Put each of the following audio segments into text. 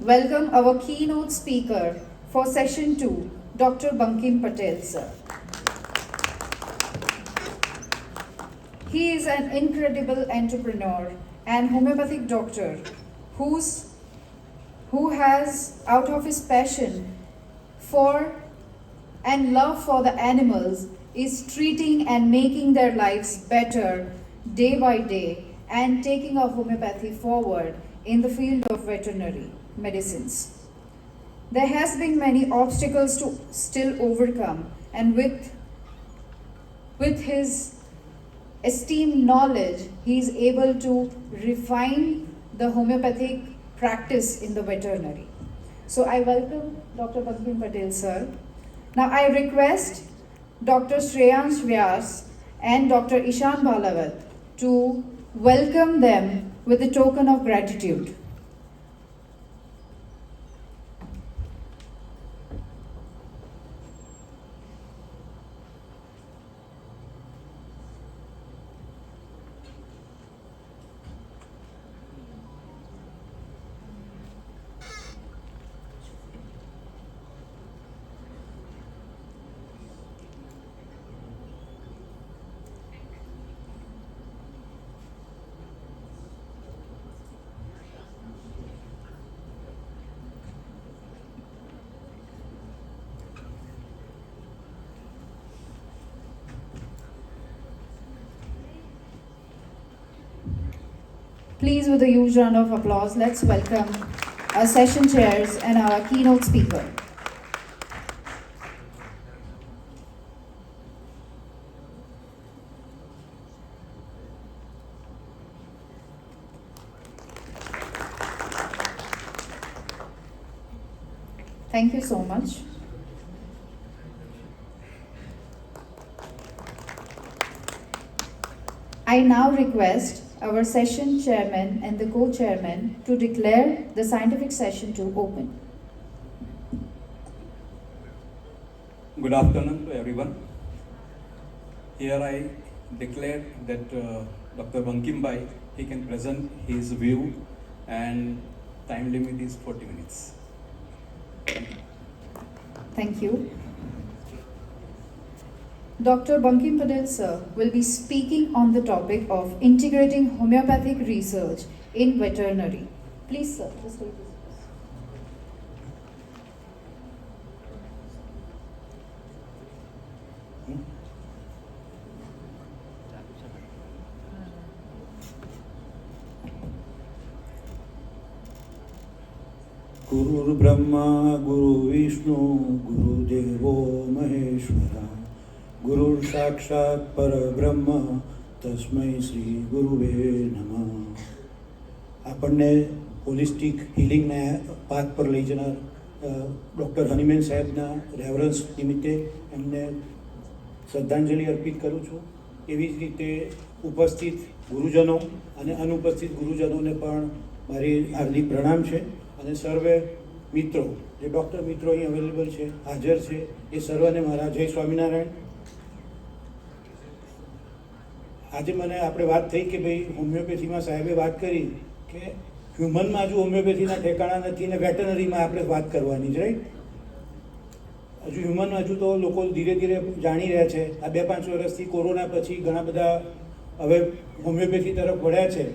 welcome our keynote speaker for session 2, Dr. Bankim Patel, sir. He is an incredible entrepreneur and homeopathic doctor who has, out of his passion for and love for the animals, is treating and making their lives better day by day and taking our homeopathy forward in the field of veterinary medicines. There has been many obstacles to still overcome, and with his esteemed knowledge, he is able to refine the homeopathic practice in the veterinary. So I welcome Dr. Bankim Patel, sir. Now I request Dr. Shreyansh Vyas and Dr. Ishan Balavat to welcome them with a token of gratitude. Please, with a huge round of applause, let's welcome our session chairs and our keynote speaker. Thank you so much. I now request our session chairman and the co-chairman to declare the scientific session to open. Good afternoon to everyone. Here I declare that Dr. Bankim Bhai, he can present his view, and time limit is 40 minutes. Thank you. Dr. Bankim Patel, sir, will be speaking on the topic of integrating homeopathic research in veterinary. Please, sir, just take this. गुरुर् Brahma गुरु विष्णु गुरुदेवो महेश्वरा गुरुर् साक्षात् परब्रह्म तस्मै શ્રી ગુરુવે નમઃ. આપણને holistic હિલિંગના path પર લઈ જનાર doctor હનીમેન સાહેબના રેવરન્સ નિમિત્તે એમને શ્રદ્ધાંજલિ અર્પિત કરું છું. એવી જ રીતે ઉપસ્થિત ગુરુજનો અને અનુપસ્થિત ગુરુજનોને પણ મારી હાર્દિક પ્રણામ છે. અને સર્વે મિત્રો, જે ડૉક્ટર મિત્રો અહીં અવેલેબલ છે, હાજર છે, એ સર્વને મારા જય સ્વામિનારાયણ. આજે મને આપણે વાત થઈ કે ભાઈ હોમિયોપેથીમાં સાહેબે વાત કરી કે હ્યુમનમાં હજુ હોમિયોપેથીના ઠેકાણા નથી ને વેટરનરીમાં આપણે વાત કરવાની જ, રાઈટ? હજુ હ્યુમન હજુ તો લોકો ધીરે ધીરે જાણી રહ્યા છે. આ 2-5 વર્ષથી કોરોના પછી ઘણા બધા હવે હોમિયોપેથી તરફ વળ્યા છે.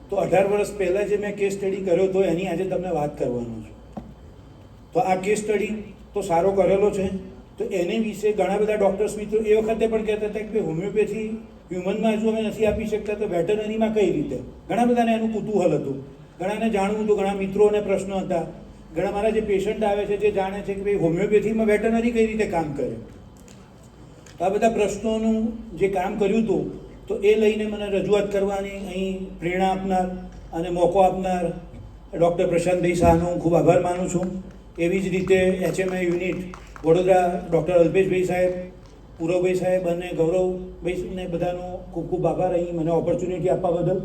તો 18 વર્ષ પહેલાં જે મેં કેસ સ્ટડી કર્યો હતો એની આજે તમને વાત કરવાનો છું. તો આ કેસ સ્ટડી તો સારો કરેલો છે. તો એને વિશે ઘણા બધા ડૉક્ટર્સ મિત્રો એ વખતે પણ કહેતા હતા કે હોમિયોપેથી હ્યુમનમાં હજુ અમે નથી આપી શકતા, તો વેટરનરીમાં કઈ રીતે? ઘણા બધાને એનું કુતૂહલ હતું, ઘણાને જાણવું હતું, ઘણા મિત્રોને પ્રશ્નો હતા. ઘણા મારા જે પેશન્ટ આવે છે જે જાણે છે કે ભાઈ હોમિયોપેથીમાં વેટરનરી કઈ રીતે કામ કરે. આ બધા પ્રશ્નોનું જે કામ કર્યું હતું તો એ લઈને મને રજૂઆત કરવાની અહીં પ્રેરણા આપનાર અને મોકો આપનાર ડૉક્ટર પ્રશાંતભાઈ શાહનો હું ખૂબ આભાર માનું છું. એવી જ રીતે HMI યુનિટ વડોદરા ડૉક્ટર અલ્પેશભાઈ સાહેબ, પૂરવભાઈ સાહેબ અને ગૌરવભાઈને બધાનો ખૂબ ખૂબ આભાર અહીં મને ઓપોર્ચ્યુનિટી આપવા બદલ.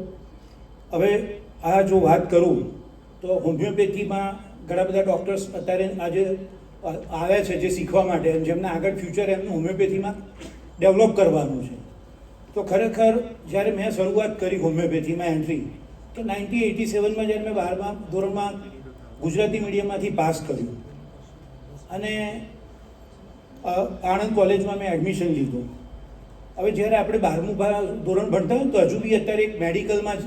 હવે આ જો વાત કરું તો હોમિયોપેથીમાં ઘણા બધા ડૉક્ટર્સ અત્યારે આજે આવ્યા છે જે શીખવા માટે, જેમને આગળ ફ્યુચર એમનું હોમિયોપેથીમાં ડેવલપ કરવાનું છે. તો ખરેખર જ્યારે મેં શરૂઆત કરી હોમિયોપેથીમાં એન્ટ્રી, કે 1987માં જ્યારે મેં 12મા ધોરણમાં ગુજરાતી મીડિયમમાંથી પાસ કર્યું અને આણંદ કોલેજમાં મેં એડમિશન લીધું. હવે જ્યારે આપણે 12મું ધોરણ ભણતા હોય તો હજુ બી અત્યારે એક મેડિકલમાં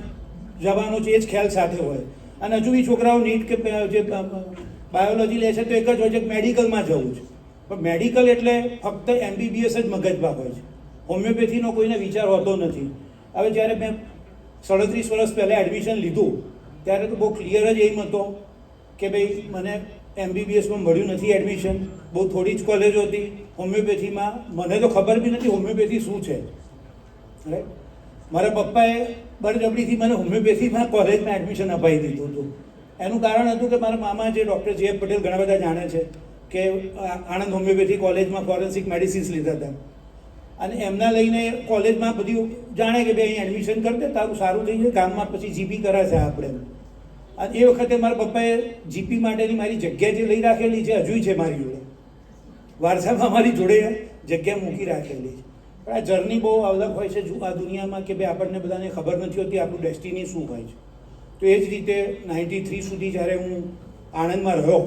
જવાનો છે એ જ ખ્યાલ સાથે હોય, અને હજુ બી છોકરાઓ નીટ કે જે બાયોલોજી લે છે તો એક જ હોય છે કે મેડિકલમાં જવું છે. પણ મેડિકલ એટલે ફક્ત MBBS જ મગજમાં હોય છે, હોમિયોપેથીનો કોઈને વિચાર હોતો નથી. હવે જ્યારે મેં 37 વર્ષ પહેલાં એડમિશન લીધું ત્યારે તો બહુ ક્લિયર જ એમ હતો કે ભાઈ મને MBBSમાં મળ્યું નથી એડમિશન. બહુ થોડી જ કોલેજો હતી હોમિયોપેથીમાં, મને તો ખબર બી નથી હોમિયોપેથી શું છે, રાઈટ. મારા પપ્પાએ બળજબરીથી મને હોમિયોપેથીમાં કોલેજમાં એડમિશન અપાવી દીધું હતું. એનું કારણ હતું કે મારા મામા જે ડૉક્ટર JF પટેલ ઘણા બધા જાણે છે કે આણંદ હોમિયોપેથી કોલેજમાં ફોરેન્સિક મેડિસિન્સ લીધા હતા, અને એમના લઈને કોલેજમાં બધું જાણે કે ભાઈ અહીં એડમિશન કરી દે તારું સારું થઈ જાય, ગામમાં પછી GP કરાશે આપણે. અને એ વખતે મારા પપ્પાએ GP માટેની મારી જગ્યા જે લઈ રાખેલી છે હજુય છે મારી જોડે, વારસામાં મારી જોડે જગ્યા મૂકી રાખેલી છે. પણ આ જર્ની બહુ અલગ હોય છે આ દુનિયામાં કે ભાઈ આપણને બધાને ખબર નથી હોતી આપણું ડેસ્ટિની શું હોય છે. તો એ જ રીતે 93 સુધી જ્યારે હું આણંદમાં રહ્યો,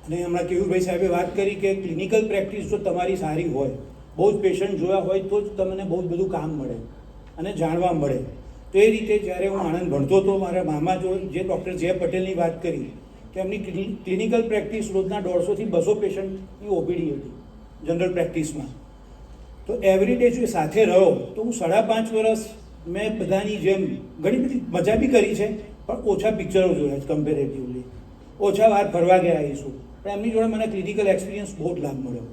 અને હમણાં કેયુરભાઈ સાહેબે વાત કરી કે ક્લિનિકલ પ્રેક્ટિસ જો તમારી સારી હોય, બહુ જ પેશન્ટ જોયા હોય તો જ તમને બહુ જ બધું કામ મળે અને જાણવા મળે. તો એ રીતે જ્યારે હું આણંદ ભણતો હતો, મારા મામા જો જે ડૉક્ટર JF પટેલની વાત કરી કે એમની ક્લિનિકલ પ્રેક્ટિસ રોજના 150 થી 200 પેશન્ટની OPD હતી જનરલ પ્રેક્ટિસમાં. તો એવરી ડે જો સાથે રહ્યો તો હું 5.5 વર્ષ મેં બધાની જેમ ઘણી બધી મજા બી કરી છે, પણ ઓછા પિક્ચરો જોયા છે કમ્પેરેટિવલી, ઓછા વાર ફરવા ગયા આવીશું. પણ એમની જોડે મને ક્લિનિકલ એક્સપિરિયન્સ બહુ જ લાભ મળ્યો.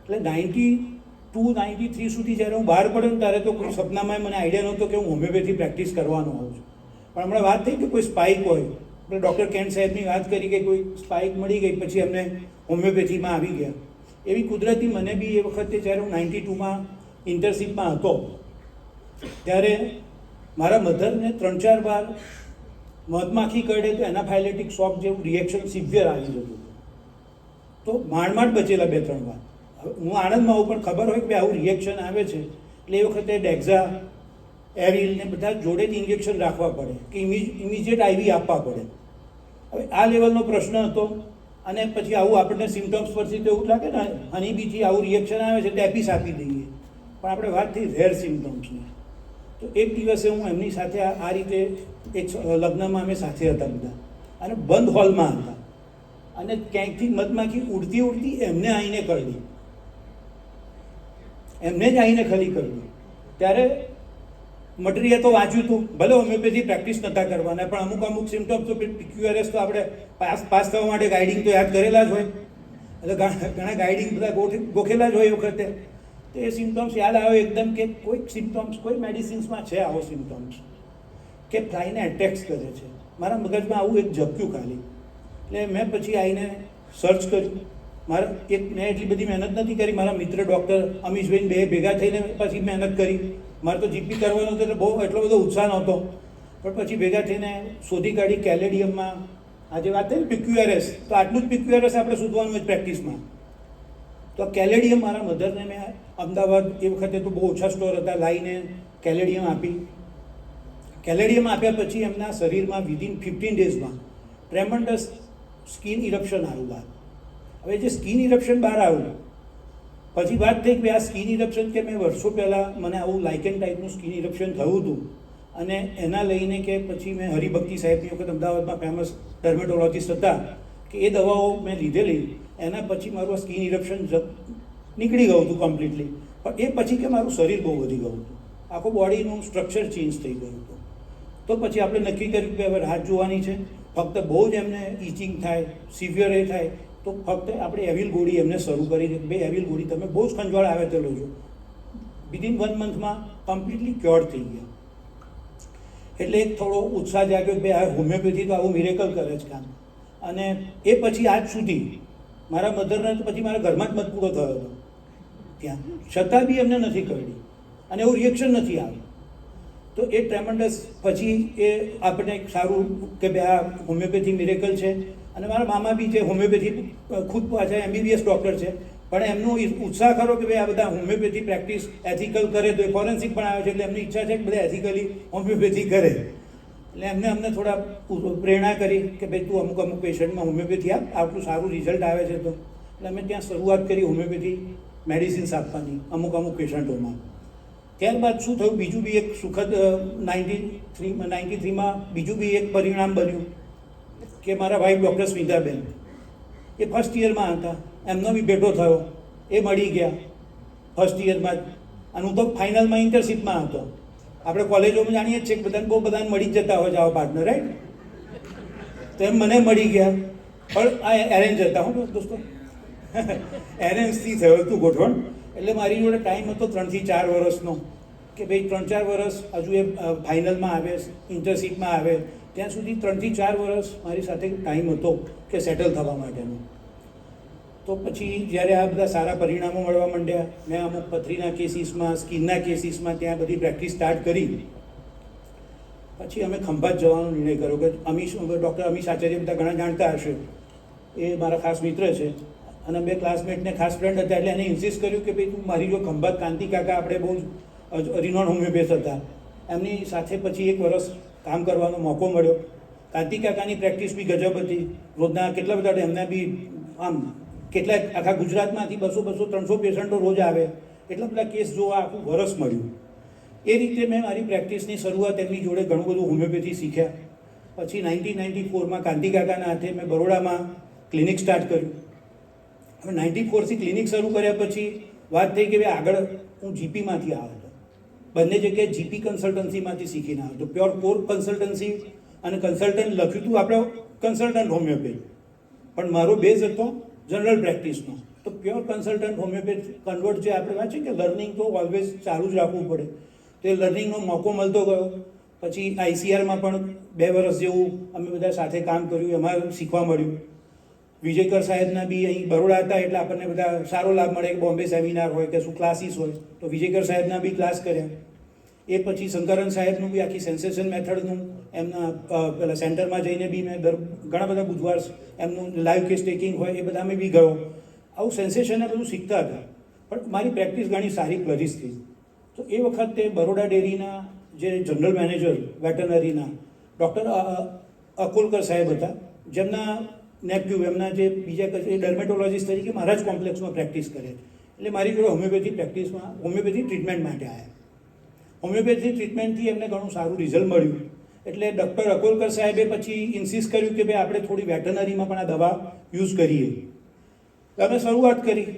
એટલે 92-93 સુધી જ્યારે હું બહાર પડ્યો ને ત્યારે તો કોઈ સપનામાં મને આઈડિયા નહોતો કે હું હોમિયોપેથી પ્રેક્ટિસ કરવાનો હોઉં છું. પણ હમણાં વાત થઈ કે કોઈ સ્પાઇક હોય, આપણે ડૉક્ટર કેન્ટ સાહેબની વાત કરી કે કોઈ સ્પાઇક મળી ગઈ પછી એમને હોમિયોપેથીમાં આવી ગયા. એવી કુદરતી મને બી એ વખતે જ્યારે હું 92માં ઇન્ટર્નશીપમાં હતો ત્યારે મારા મધરને 3-4 વાર મધમાખી કરડે તો એનાફાઇલેટિક શોક જેવું રિએક્શન સિવિયર આવી જતું હતું. તો માંડ બચેલા 2-3 વાર. હું આણંદમાં આવું પણ ખબર હોય કે આવું રિએક્શન આવે છે એટલે એ વખતે ડેક્ઝા, એવિલ ને બધા જોડે જ ઇન્જેક્શન રાખવા પડે કે ઇમિજિએટ IV આપવા પડે. હવે આ લેવલનો પ્રશ્ન હતો. અને પછી આવું આપણને સિમ્ટમ્સ પરથી તો એવું લાગે ને હનીબીથી આવું રિએક્શન આવે છે એટલે એપિસ આપી દઈએ, પણ આપણે વાત થઈ રેર સિમ્ટમ્સની. તો એક દિવસે હું એમની સાથે આ રીતે એક લગ્નમાં અમે સાથે હતા બધા, અને બંધ હોલમાં હતા, અને ક્યાંકથી મધમાખી ઉડતી એમને આવીને કરડી, એમને જ આવીને ખલી કરડી. ત્યારે મટીરિયલ તો વાંચ્યું હતું, ભલે હોમિયોપેથી પ્રેક્ટિસ નહોતા કરવાના, પણ અમુક સિમ્ટમ્સ તો PQRS તો આપણે પાસ થવા માટે ગાઈડિંગ તો યાદ કરેલા જ હોય, એટલે ઘણા ગાઈડિંગ બધા ગોખેલા જ હોય એ વખતે. તો એ સિમ્ટમ્સ યાદ આવે એકદમ કે કોઈક સિમ્ટમ્સ કોઈ મેડિસિન્સમાં છે આવો સિમ્ટમ્સ કે ફ્લાયને એટેક્સ કરે છે. મારા મગજમાં આવું એક ઝબક્યું ખાલી. એટલે મેં પછી આવીને સર્ચ કર્યું. મેં એટલી બધી મહેનત નથી કરી, મારા મિત્ર ડૉક્ટર અમીશભાઈ બે ભેગા થઈને પછી મહેનત કરી. મારે તો GP કરવાનું હતું એટલે બહુ એટલો બધો ઉત્સાહ નહોતો, પણ પછી ભેગા થઈને શોધી કાઢી કેલેડિયમમાં આજે વાત થઈ ને PQRS, તો આટલું જ PQRS આપણે શોધવાનું હોય પ્રેક્ટિસમાં. તો કેલેડિયમ મારા મધરને મેં અમદાવાદ એ વખતે તો બહુ ઓછા સ્ટોર હતા, લાવીને કેલેડિયમ આપી. કેલેડિયમ આપ્યા પછી એમના શરીરમાં વિધિન 15 ડેઝમાં ટ્રેમન્ડસ સ્કિન ઇરપ્શન આવ્યું બહાર. હવે જે સ્કિન ઇરપ્શન બહાર આવ્યું પછી વાત થઈ કે આ સ્કિન ઇરપ્શન કે મેં વર્ષો પહેલાં મને આવું લાઇકેન ટાઈપનું સ્કિન ઇરપ્શન થયું હતું, અને એના લઈને કે પછી મેં હરિભક્તિ સાહેબની વખત અમદાવાદમાં ફેમસ ડર્મેટોલોજીસ્ટ હતા કે એ દવાઓ મેં લીધેલી. એના પછી મારું સ્કિન ઇરપ્શન નીકળી ગયું હતું કમ્પ્લીટલી. પણ એ પછી કે મારું શરીર બહુ વધી ગયું હતું, આખું બોડીનું સ્ટ્રક્ચર ચેન્જ થઈ ગયું હતું. તો પછી આપણે નક્કી કર્યું કે હવે રાહ જોવાની છે, ફક્ત બહુ જ એમને ઇચિંગ થાય, સિવિયર એ થાય તો ફક્ત આપણે એવિલ ગોળી એમને શરૂ કરી દે. બે એવિલ ગોળી તમે બહુ જ ખંજવાળ આવે તો લેજો. વિધિન 1 મંથમાં કમ્પ્લીટલી ક્યોર થઈ ગયા. એટલે એક થોડો ઉત્સાહ જાગ્યો કે આ હોમિયોપેથી તો આવું મિરેકલ કરે છે કામ. અને એ પછી આજ સુધી મારા મધરને તો પછી મારા ઘરમાં જ મત પૂરો થયો હતો ત્યાં, છતાં બી એમને નથી કરડી અને એવું રિએક્શન નથી આવ્યું. તો એ ટ્રેમન્ડસ પછી એ આપણે એક સારું કે ભાઈ આ હોમિયોપેથી મિરેકલ છે. અને મારા મામા બી જે હોમિયોપેથી ખુદ પાછા MBBS ડૉક્ટર છે, પણ એમનો ઉત્સાહ ખરો કે ભાઈ આ બધા હોમિયોપેથી પ્રેક્ટિસ એથિકલ કરે, તો એ ફોરેન્સિક પણ આવે છે એટલે એમની ઈચ્છા છે કે બધા એથિકલી હોમિયોપેથી કરે. એટલે અમને થોડા પ્રેરણા કરી કે ભાઈ તું અમુક અમુક પેશન્ટમાં હોમિયોપેથી આપ, આટલું સારું રિઝલ્ટ આવે છે તો. એટલે અમે ત્યાં શરૂઆત કરી હોમિયોપેથી મેડિસિન્સ આપવાની અમુક પેશન્ટોમાં. ત્યારબાદ શું થયું, બીજું બી એક સુખદ 93માં બીજું બી એક પરિણામ બન્યું કે મારા વાઈફ ડૉક્ટર સ્મિતાબેન એ ફર્સ્ટ યરમાં હતા, એમનો બી ભેટો થયો, એ મળી ગયા ફર્સ્ટ યરમાં જ. અને હું તો ફાઇનલમાં ઇન્ટર્નશીપમાં હતો. આપણે કોલેજોમાં જાણીએ જ છીએ કે બધાને બધાને મળી જ જતા હોય છે આવા પાર્ટનર, રાઈટ? તો એમ મને મળી ગયા, પણ આ એરેન્જ હતા હો દોસ્તો, એરેન્જથી થયું હતું ગોઠવણ. એટલે મારી જોડે ટાઈમ હતો 3 થી 4 વર્ષનો કે ભાઈ 3-4 વર્ષ હજુ એ ફાઇનલમાં આવે, ઇન્ટર્નશીપમાં આવે, ત્યાં સુધી 3 થી 4 વર્ષ મારી સાથે ટાઈમ હતો કે સેટલ થવા માટેનો. તો પછી જ્યારે આ બધા સારા પરિણામો મળવા માંડ્યા, મેં અમુક પથરીના કેસીસમાં, સ્કિનના કેસીસમાં ત્યાં બધી પ્રેક્ટિસ સ્ટાર્ટ કરી. પછી અમે ખંભાત જવાનો નિર્ણય કર્યો કે ડૉક્ટર અમીશ આચાર્ય બધા ઘણા જાણતા હશે, એ મારા ખાસ મિત્ર છે અને બે ક્લાસમેટને ખાસ ફ્રેન્ડ હતા. એટલે એને ઇન્સિસ્ટ કર્યું કે ભાઈ તું મારી જો ખંભાત કાંતિ કાકા આપણે બહુ જ રિનોન હોમિયોપેથ હતા, એમની સાથે પછી 1 વર્ષ કામ કરવાનો મોકો મળ્યો. કાંતિ કાકાની પ્રેક્ટિસ બી ગજબ હતી, રોજના કેટલા બધા એમના બી આમ કેટલાક આખા ગુજરાતમાંથી 200-300 પેશન્ટો રોજ આવે, એટલા બધા કેસ જોવા આખું વરસ મળ્યું. એ રીતે મેં મારી પ્રેક્ટિસની શરૂઆત એમની જોડે ઘણું બધું હોમિયોપેથી શીખ્યા. પછી 1994માં કાંતિ કાકાના હાથે મેં બરોડામાં ક્લિનિક સ્ટાર્ટ કર્યું. હવે 94થી ક્લિનિક શરૂ કર્યા પછી વાત થઈ કે ભાઈ આગળ હું જીપીમાંથી આવ્યો હતો, બંને જગ્યાએ જીપી કન્સલ્ટન્સીમાંથી શીખીને આવ્યો હતો. પ્યોર કોર કન્સલ્ટન્સી અને કન્સલ્ટન્ટ લખ્યું હતું આપણે કન્સલ્ટન્ટ હોમિયોપેથ, પણ મારો બેઝ હતો જનરલ પ્રેક્ટિસનો. તો પ્યોર કન્સલ્ટન્ટ હોમિયોપેથ કન્વર્ટ જે આપણે વાત છે કે લર્નિંગ તો ઓલવેઝ ચાલુ જ રાખવું પડે, તો એ લર્નિંગનો મોકો મળતો ગયો. પછી આઈસીઆરમાં પણ 2 વર્ષ જેવું અમે બધા સાથે કામ કર્યું, એમાં શીખવા મળ્યું. વિજયકર સાહેબના બી અહીં બરોડા હતા એટલે આપણને બધા સારો લાભ મળે કે બોમ્બે સેમિનાર હોય કે શું ક્લાસીસ હોય, તો વિજયકર સાહેબના બી ક્લાસ કર્યા. એ પછી શંકરન સાહેબનું બી આખી સેન્સેશન મેથડનું એમના પેલા સેન્ટરમાં જઈને બી મેં ઘણા બધા બુધવાર એમનું લાઈવ કેસ ટેકિંગ હોય એ બધામાં બી ગયો. આવું સેન્સેશનને બધું શીખતા હતા, પણ મારી પ્રેક્ટિસ ઘણી સારી ફ્લરિશ થઈ. તો એ વખતે બરોડા ડેરીના જે જનરલ મેનેજર વેટરનરીના ડૉક્ટર અકોલકર સાહેબ હતા, જેમના નેપ્યુ એમના જે બીજા ડર્મેટોલોજીસ્ટ તરીકે મારા જ કોમ્પ્લેક્સમાં પ્રેક્ટિસ કરે, એટલે મારી જોડે હોમિયોપેથી પ્રેક્ટિસમાં હોમિયોપેથી ટ્રીટમેન્ટ માટે આવ્યા. હોમિયોપેથી ટ્રીટમેન્ટથી એમને ઘણું સારું રિઝલ્ટ મળ્યું. એટલે ડૉક્ટર અકોલકર સાહેબે પછી ઇન્સિસ્ટ કર્યું કે ભાઈ આપણે થોડી વેટરનરીમાં પણ આ દવા યુઝ કરીએ. અમે શરૂઆત કરી.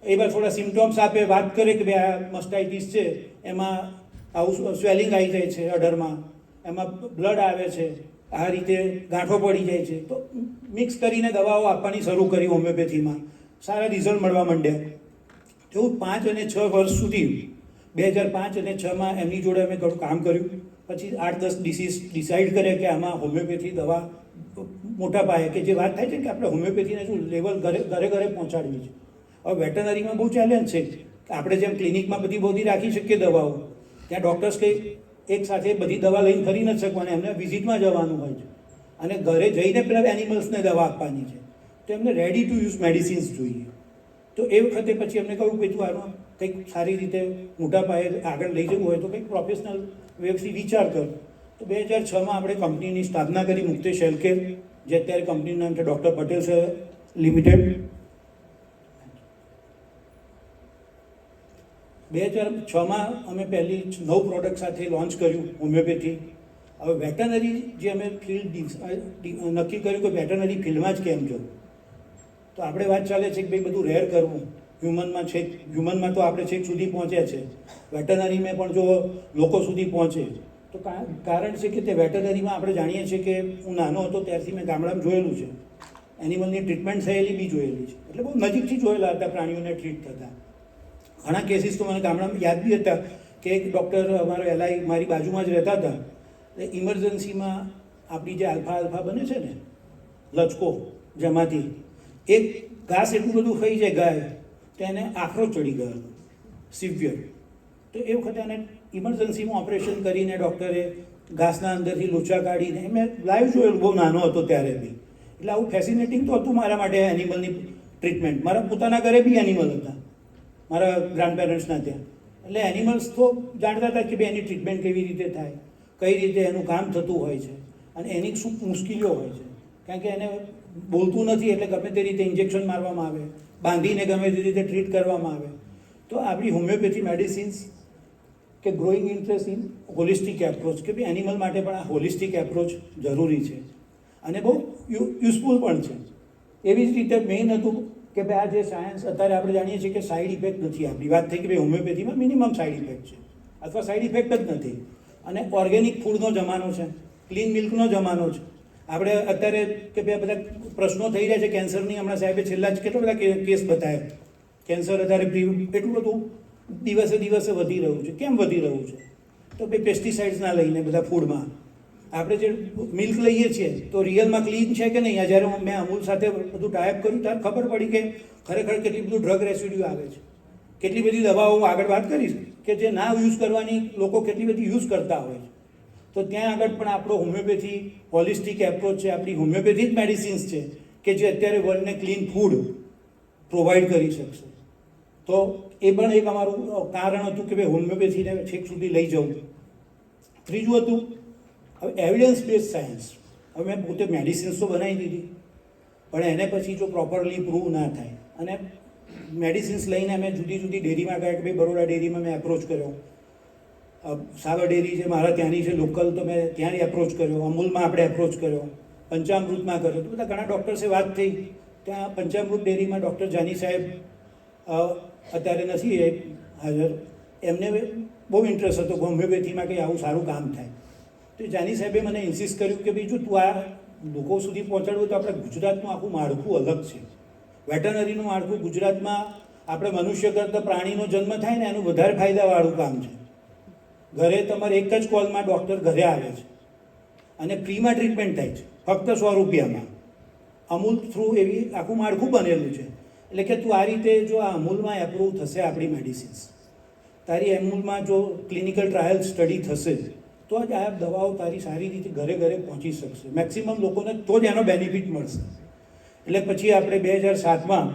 એવા થોડા સિમ્ટોમ્સ આપે, વાત કરે કે ભાઈ આ મસ્ટાઇટિસ છે, એમાં આવું સ્વેલિંગ આવી જાય છે અડરમાં, એમાં બ્લડ આવે છે, આ રીતે ગાંઠો પડી જાય છે. તો મિક્સ કરીને દવાઓ આપવાની શરૂ કરી હોમિયોપેથીમાં. સારા રિઝલ્ટ મળવા માંડ્યા. તેવું 5 અને 6 વર્ષ સુધી 2005 અને 6માં એમની જોડે અમે ઘણું કામ કર્યું. પછી 8-10 ડિસીઝ ડિસાઇડ કર્યા કે આમાં હોમિયોપેથી દવા મોટા પાયે, કે જે વાત થાય છે કે આપણે હોમિયોપેથીને શું લેવલ ઘરે પહોંચાડવી છે. હવે વેટરનરીમાં બહુ ચેલેન્જ છે કે આપણે જેમ ક્લિનિકમાં બધી રાખી શકીએ દવાઓ, ત્યાં ડૉક્ટર્સ કંઈ એક સાથે બધી દવા લઈને ફરી નથી શકવાના, એમને વિઝિટમાં જવાનું હોય છે અને ઘરે જઈને પેલા એનિમલ્સને દવા આપવાની છે. તો એમને રેડી ટુ યુઝ મેડિસિન્સ જોઈએ. તો એ વખતે પછી એમને કહ્યું કે તું આનો કંઈક સારી રીતે મોટા પાયે આગળ લઈ જવું હોય તો કંઈક પ્રોફેશનલ વેથી વિચાર કર. તો 2006માં આપણે કંપનીની સ્થાપના કરી, મુક્તેશ હેલ્થકેર, જે અત્યારે કંપનીનું નામ છે ડૉક્ટર પટેલ સર લિમિટેડ. 2006માં અમે પહેલી 9 પ્રોડક્ટ સાથે લોન્ચ કર્યું હોમિયોપેથી. હવે વેટરનરી જે અમે ફિલ્ડ નક્કી કર્યું કે વેટરનરી ફિલ્ડમાં જ કેમ જવું. તો આપણે વાત ચાલે છે કે ભાઈ બધું રેર કરવું, હ્યુમનમાં તો આપણે છેક સુધી પહોંચ્યા છે, વેટરનરીમાં પણ જો લોકો સુધી પહોંચે તો કારણ છે કે તે વેટરનરીમાં આપણે જાણીએ છીએ કે હું નાનો હતો ત્યારથી મેં ગામડામાં જોયેલું છે, એનિમલની ટ્રીટમેન્ટ થયેલી બી જોયેલી છે. એટલે બહુ નજીકથી જોયેલા હતા પ્રાણીઓને ટ્રીટ થતા. ઘણા કેસીસ તો મને ગામડામાં યાદ બી હતા કે એક ડૉક્ટર અમારો એલઆઈ મારી બાજુમાં જ રહેતા હતા. એટલે ઇમરજન્સીમાં આપણી જે આલ્ફા બને છે ને લચકો, જેમાંથી એક ઘાસ એટલું બધું ખાઈ જાય ગાય તો એને આખરો ચડી ગયો સિવિયર. તો એ વખતે એને ઇમરજન્સીમાં ઓપરેશન કરીને ડૉક્ટરે ઘાસના અંદરથી લોચા કાઢીને, મેં લાઈવ જોયેલું, બહુ નાનો હતો ત્યારે બી. એટલે આવું ફેસિનેટિંગ તો હતું મારા માટે એનિમલની ટ્રીટમેન્ટ. મારા પોતાના ઘરે બી એનિમલ હતા, મારા ગ્રાન્ડપેરેન્ટ્સના ત્યાં. એટલે એનિમલ્સ તો જાણતા હતા કે ભાઈ એની ટ્રીટમેન્ટ કેવી રીતે થાય, કઈ રીતે એનું કામ થતું હોય છે. અને એની શું મુશ્કેલીઓ હોય છે, કારણ કે એને બોલતું નથી એટલે ગમે તે રીતે ઇન્જેક્શન મારવામાં આવે, બાંધીને ગમે તે રીતે ટ્રીટ કરવામાં આવે. તો આપણી હોમિયોપેથી મેડિસિન્સ કે growing interest in holistic approach, કે ભાઈ એનિમલ માટે પણ આ હોલિસ્ટિક એપ્રોચ જરૂરી છે અને બહુ યુઝફુલ પણ છે. એવી જ રીતે મેઇન હતું કે ભાઈ આ જે સાયન્સ અત્યારે આપણે જાણીએ છીએ કે સાઈડ ઇફેક્ટ નથી. આપણી વાત થઈ કે ભાઈ હોમિયોપેથીમાં મિનિમમ સાઈડ ઇફેક્ટ છે અથવા સાઈડ ઇફેક્ટ જ નથી. અને ઓર્ગેનિક ફૂડનો જમાનો છે, ક્લીન મિલ્કનો જમાનો છે. આપણે અત્યારે કે ભાઈ બધા પ્રશ્નો થઈ રહ્યા છે કેન્સરની. હમણાં સાહેબે છેલ્લા જ કેટલા બધા કેસ બતાવ્યા. કેન્સર અત્યારે એટલું બધું દિવસે દિવસે વધી રહ્યું છે. કેમ વધી રહ્યું છે? તો ભાઈ પેસ્ટિસાઇડ્સના લઈને બધા ફૂડમાં આપણે જે મિલ્ક લઈએ છીએ તો રિયલમાં ક્લીન છે કે નહીં? જ્યારે મેં અમૂલ સાથે બધું ટાઈપ કર્યું ત્યારે ખબર પડી કે ખરેખર કેટલી બધું ડ્રગ રેસિડ્યુ આવે છે, કેટલી બધી દવાઓ આગળ વાત કરીશ કે જે ના યુઝ કરવાની લોકો કેટલી બધી યુઝ કરતા હોય છે. તો ત્યાં આગળ પણ આપણો હોમિયોપેથી હોલિસ્ટિક એપ્રોચ છે, આપણી હોમિયોપેથી જ મેડિસિન્સ છે કે જે અત્યારે વર્લ્ડને ક્લીન ફૂડ પ્રોવાઈડ કરી શકશે. તો એ પણ એક અમારું કારણ હતું કે ભાઈ હોમિયોપેથીને છેક સુધી લઈ જવું. ત્રીજું હતું હવે એવિડન્સ બેઝ સાયન્સ. હવે મેં પોતે મેડિસિન્સ તો બનાવી દીધી, પણ એને પછી જો પ્રોપરલી પ્રૂવ ના થાય અને મેડિસિન્સ લઈને અમે જુદી જુદી ડેરીમાં ગયા કે ભાઈ બરોડા ડેરીમાં મેં એપ્રોચ કર્યો, સાબર ડેરી છે મારા ત્યાંની છે લોકલ, તો મેં ત્યાં એપ્રોચ કર્યો, અમૂલમાં આપણે એપ્રોચ કર્યો, પંચામૃતમાં કર્યો. તો બધા ઘણા ડૉક્ટર્સે વાત થઈ. ત્યાં પંચામૃત ડેરીમાં ડૉક્ટર જાની સાહેબ અત્યારે નથી એ હાજર. એમને બહુ ઇન્ટરેસ્ટ હતો હોમિયોપેથીમાં કે આવું સારું કામ થાય. તો જાની સાહેબે મને ઇન્સિસ્ટ કર્યું કે ભાઈ જો તું આ લોકો સુધી પહોંચાડવું તો આપણે ગુજરાતનું આખું માળખું અલગ છે. વેટરનરીનું માળખું ગુજરાતમાં આપણે મનુષ્ય કરતાં પ્રાણીનો જન્મ થાય ને એનું વધારે ફાયદાવાળું કામ છે. ઘરે તમારે એક જ કોલમાં ડૉક્ટર ઘરે આવે છે અને ફ્રીમાં ટ્રીટમેન્ટ થાય છે, ફક્ત 100 રૂપિયામાં. અમૂલ થ્રુ એવી આખું માળખું બનેલું છે. એટલે કે તું આ રીતે જો આ અમૂલમાં એપ્રૂવ થશે આપણી મેડિસિન્સ, તારી અમૂલમાં જો ક્લિનિકલ ટ્રાયલ સ્ટડી થશે તો જ આ દવાઓ તારી સારી રીતે ઘરે ઘરે પહોંચી શકશે. મેક્સિમમ લોકોને તો જ એનો બેનિફિટ મળશે. એટલે પછી આપણે 2007માં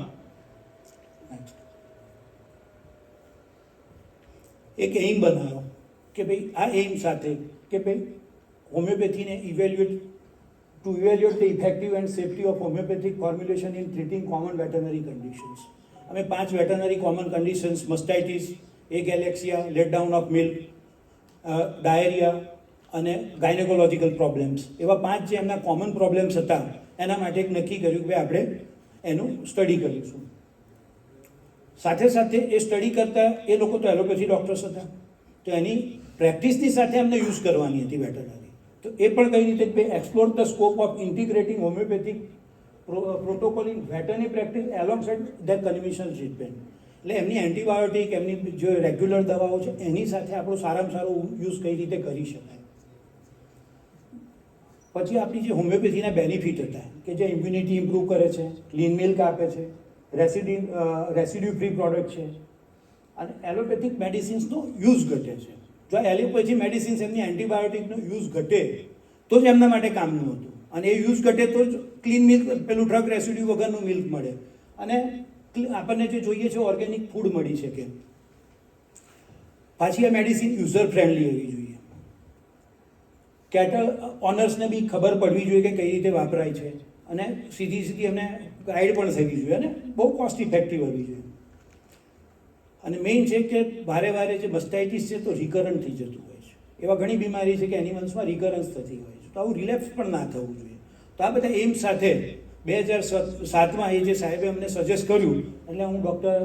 એક એઇમ બનાવ્યો કે ભાઈ આ એઇમ સાથે કે ભાઈ હોમિયોપેથીને evaluate the effective and safety of homeopathic formulation in treating common veterinary conditions. અમે 5 veterinary common conditions, mastitis, agalaxia, letdown of milk, diarrhoea અને ગાયનેકોલોજીકલ પ્રોબ્લેમ્સ, એવા 5 જે એમના કોમન પ્રોબ્લેમ્સ હતા એના માટે એક નક્કી કર્યું કે આપણે એનું સ્ટડી કરીશું. સાથે સાથે એ સ્ટડી કરતાં એ લોકો તો એલોપેથી ડૉક્ટર્સ હતા, તો એની પ્રેક્ટિસની સાથે એમને યુઝ કરવાની હતી વેટરનરી. તો એ પણ કઈ રીતે કે explore the scope of integrating homeopathic protocol in veterinary practice along side the conventional treatment. એટલે એમની એન્ટીબાયોટિક, એમની જે રેગ્યુલર દવાઓ છે એની સાથે આપણો સારામાં સારો યુઝ કઈ રીતે કરી શકાય. પછી આપણી જે હોમિયોપેથીના બેનિફિટ હતા કે જે ઇમ્યુનિટી ઇમ્પ્રૂવ કરે છે, ક્લીન મિલ્ક આપે છે, રેસિડ્યુ ફ્રી પ્રોડક્ટ છે અને એલોપેથિક મેડિસિન્સનો યુઝ ઘટે છે. જો એલોપેથી મેડિસિન્સ એમની એન્ટીબાયોટિકનો યુઝ ઘટે તો જ એમના માટે કામનું હતું. અને એ યુઝ ઘટે તો જ ક્લીન મિલ્ક, પેલું ડ્રગ રેસિડ્યુ વગરનું મિલ્ક મળે અને આપણને જે જોઈએ છે ઓર્ગેનિક ફૂડ મળી શકે. પાછી આ મેડિસિન યુઝર ફ્રેન્ડલી હોવી જોઈએ. કેટલ ઓનર્સને બી ખબર પડવી જોઈએ કે કઈ રીતે વાપરાય છે અને સીધી એમને ગાઈડ પણ થવી જોઈએ અને બહુ કોસ્ટ ઇફેક્ટિવ હોવી જોઈએ. અને મેઇન છે કે વારે જે મસ્ટાઇટિસ છે તો રિકરન્ટ થઈ જતું હોય છે. એવા ઘણી બીમારી છે કે એનિમલ્સમાં રિકરન્સ થતી હોય છે, તો આવું રિલેપ્સ પણ ના થવું જોઈએ. તો આ બધા એમ સાથે 2007માં એ જે સાહેબે અમને સજેસ્ટ કર્યું એટલે હું ડૉક્ટર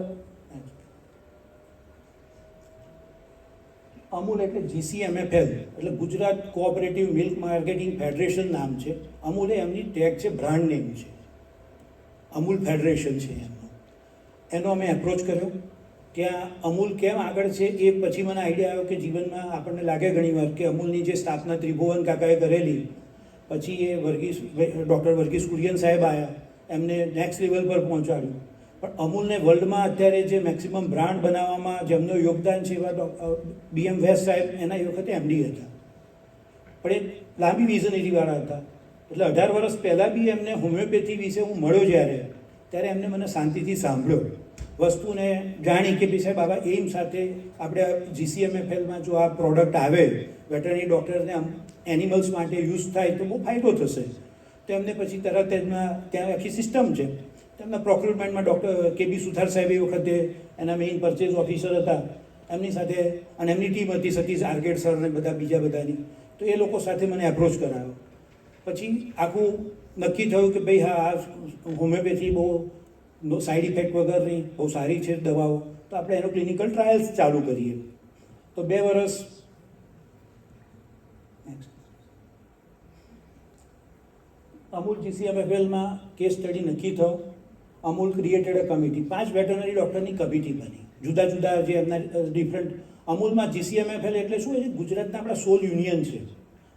અમૂલ એટલે GCMFL એટલે Gujarat cooperative milk marketing federation નામ છે. અમૂલ એમની ટેગ છે, બ્રાન્ડ નેમ છે, અમૂલ ફેડરેશન છે એનો અમે એપ્રોચ કર્યો. ત્યાં અમૂલ કેમ આગળ છે એ પછી મને આઈડિયા આવ્યો કે જીવનમાં આપણને લાગે ઘણીવાર કે અમૂલની જે સ્થાપના ત્રિભુવન કાકાએ કરેલી, પછી એ ડૉક્ટર વર્ગીસ કુરિયન સાહેબ આવ્યા, એમને નેક્સ્ટ લેવલ પર પહોંચાડ્યું. પણ અમૂલને વર્લ્ડમાં અત્યારે જે મેક્સિમમ બ્રાન્ડ બનાવવામાં જેમનું યોગદાન છે એવા BM વેસ્ટ સાહેબ એના એ વખતે MD હતા, પણ એ લાંબી વિઝનરીવાળા હતા. એટલે 18 વર્ષ પહેલાં બી એમને હોમિયોપેથી વિશે હું મળ્યો ત્યારે એમને મને શાંતિથી સાંભળ્યો. વસ્તુને જાણી કે ભાઈ સાહેબ આવા એમ સાથે આપણે GCMFLમાં જો આ પ્રોડક્ટ આવે વેટરનરી ડૉક્ટરને એનિમલ્સ માટે યુઝ થાય તો બહુ ફાયદો થશે. તો એમને પછી તરત એમના ત્યાં આખી સિસ્ટમ છે. તેમના પ્રોક્યુરમેન્ટમાં ડૉક્ટર KB સુથાર સાહેબ એ વખતે એના મેઇન પરચેઝ ઓફિસર હતા, એમની સાથે અને એમની ટીમ હતી સતીશ આર્ગેડ સર ને બીજા બધાની. તો એ લોકો સાથે મને એપ્રોચ કરાયો. પછી આખું નક્કી થયું કે ભાઈ હા આ હોમિયોપેથી બહુ સાઈડ ઇફેક્ટ વગરની બહુ સારી છે દવાઓ, તો આપણે એનો ક્લિનિકલ ટ્રાયલ્સ ચાલુ કરીએ. તો 2 વર્ષ અમૂલ GCMFLમાં કેસ સ્ટડી નક્કી થયો. Amul created a committee, 5 veterinary ડૉક્ટરની કમિટી બની, જુદા જુદા જે એમના ડિફરન્ટ. અમૂલમાં GCMFL એટલે શું છે? ગુજરાતના આપણા 16 યુનિયન છે,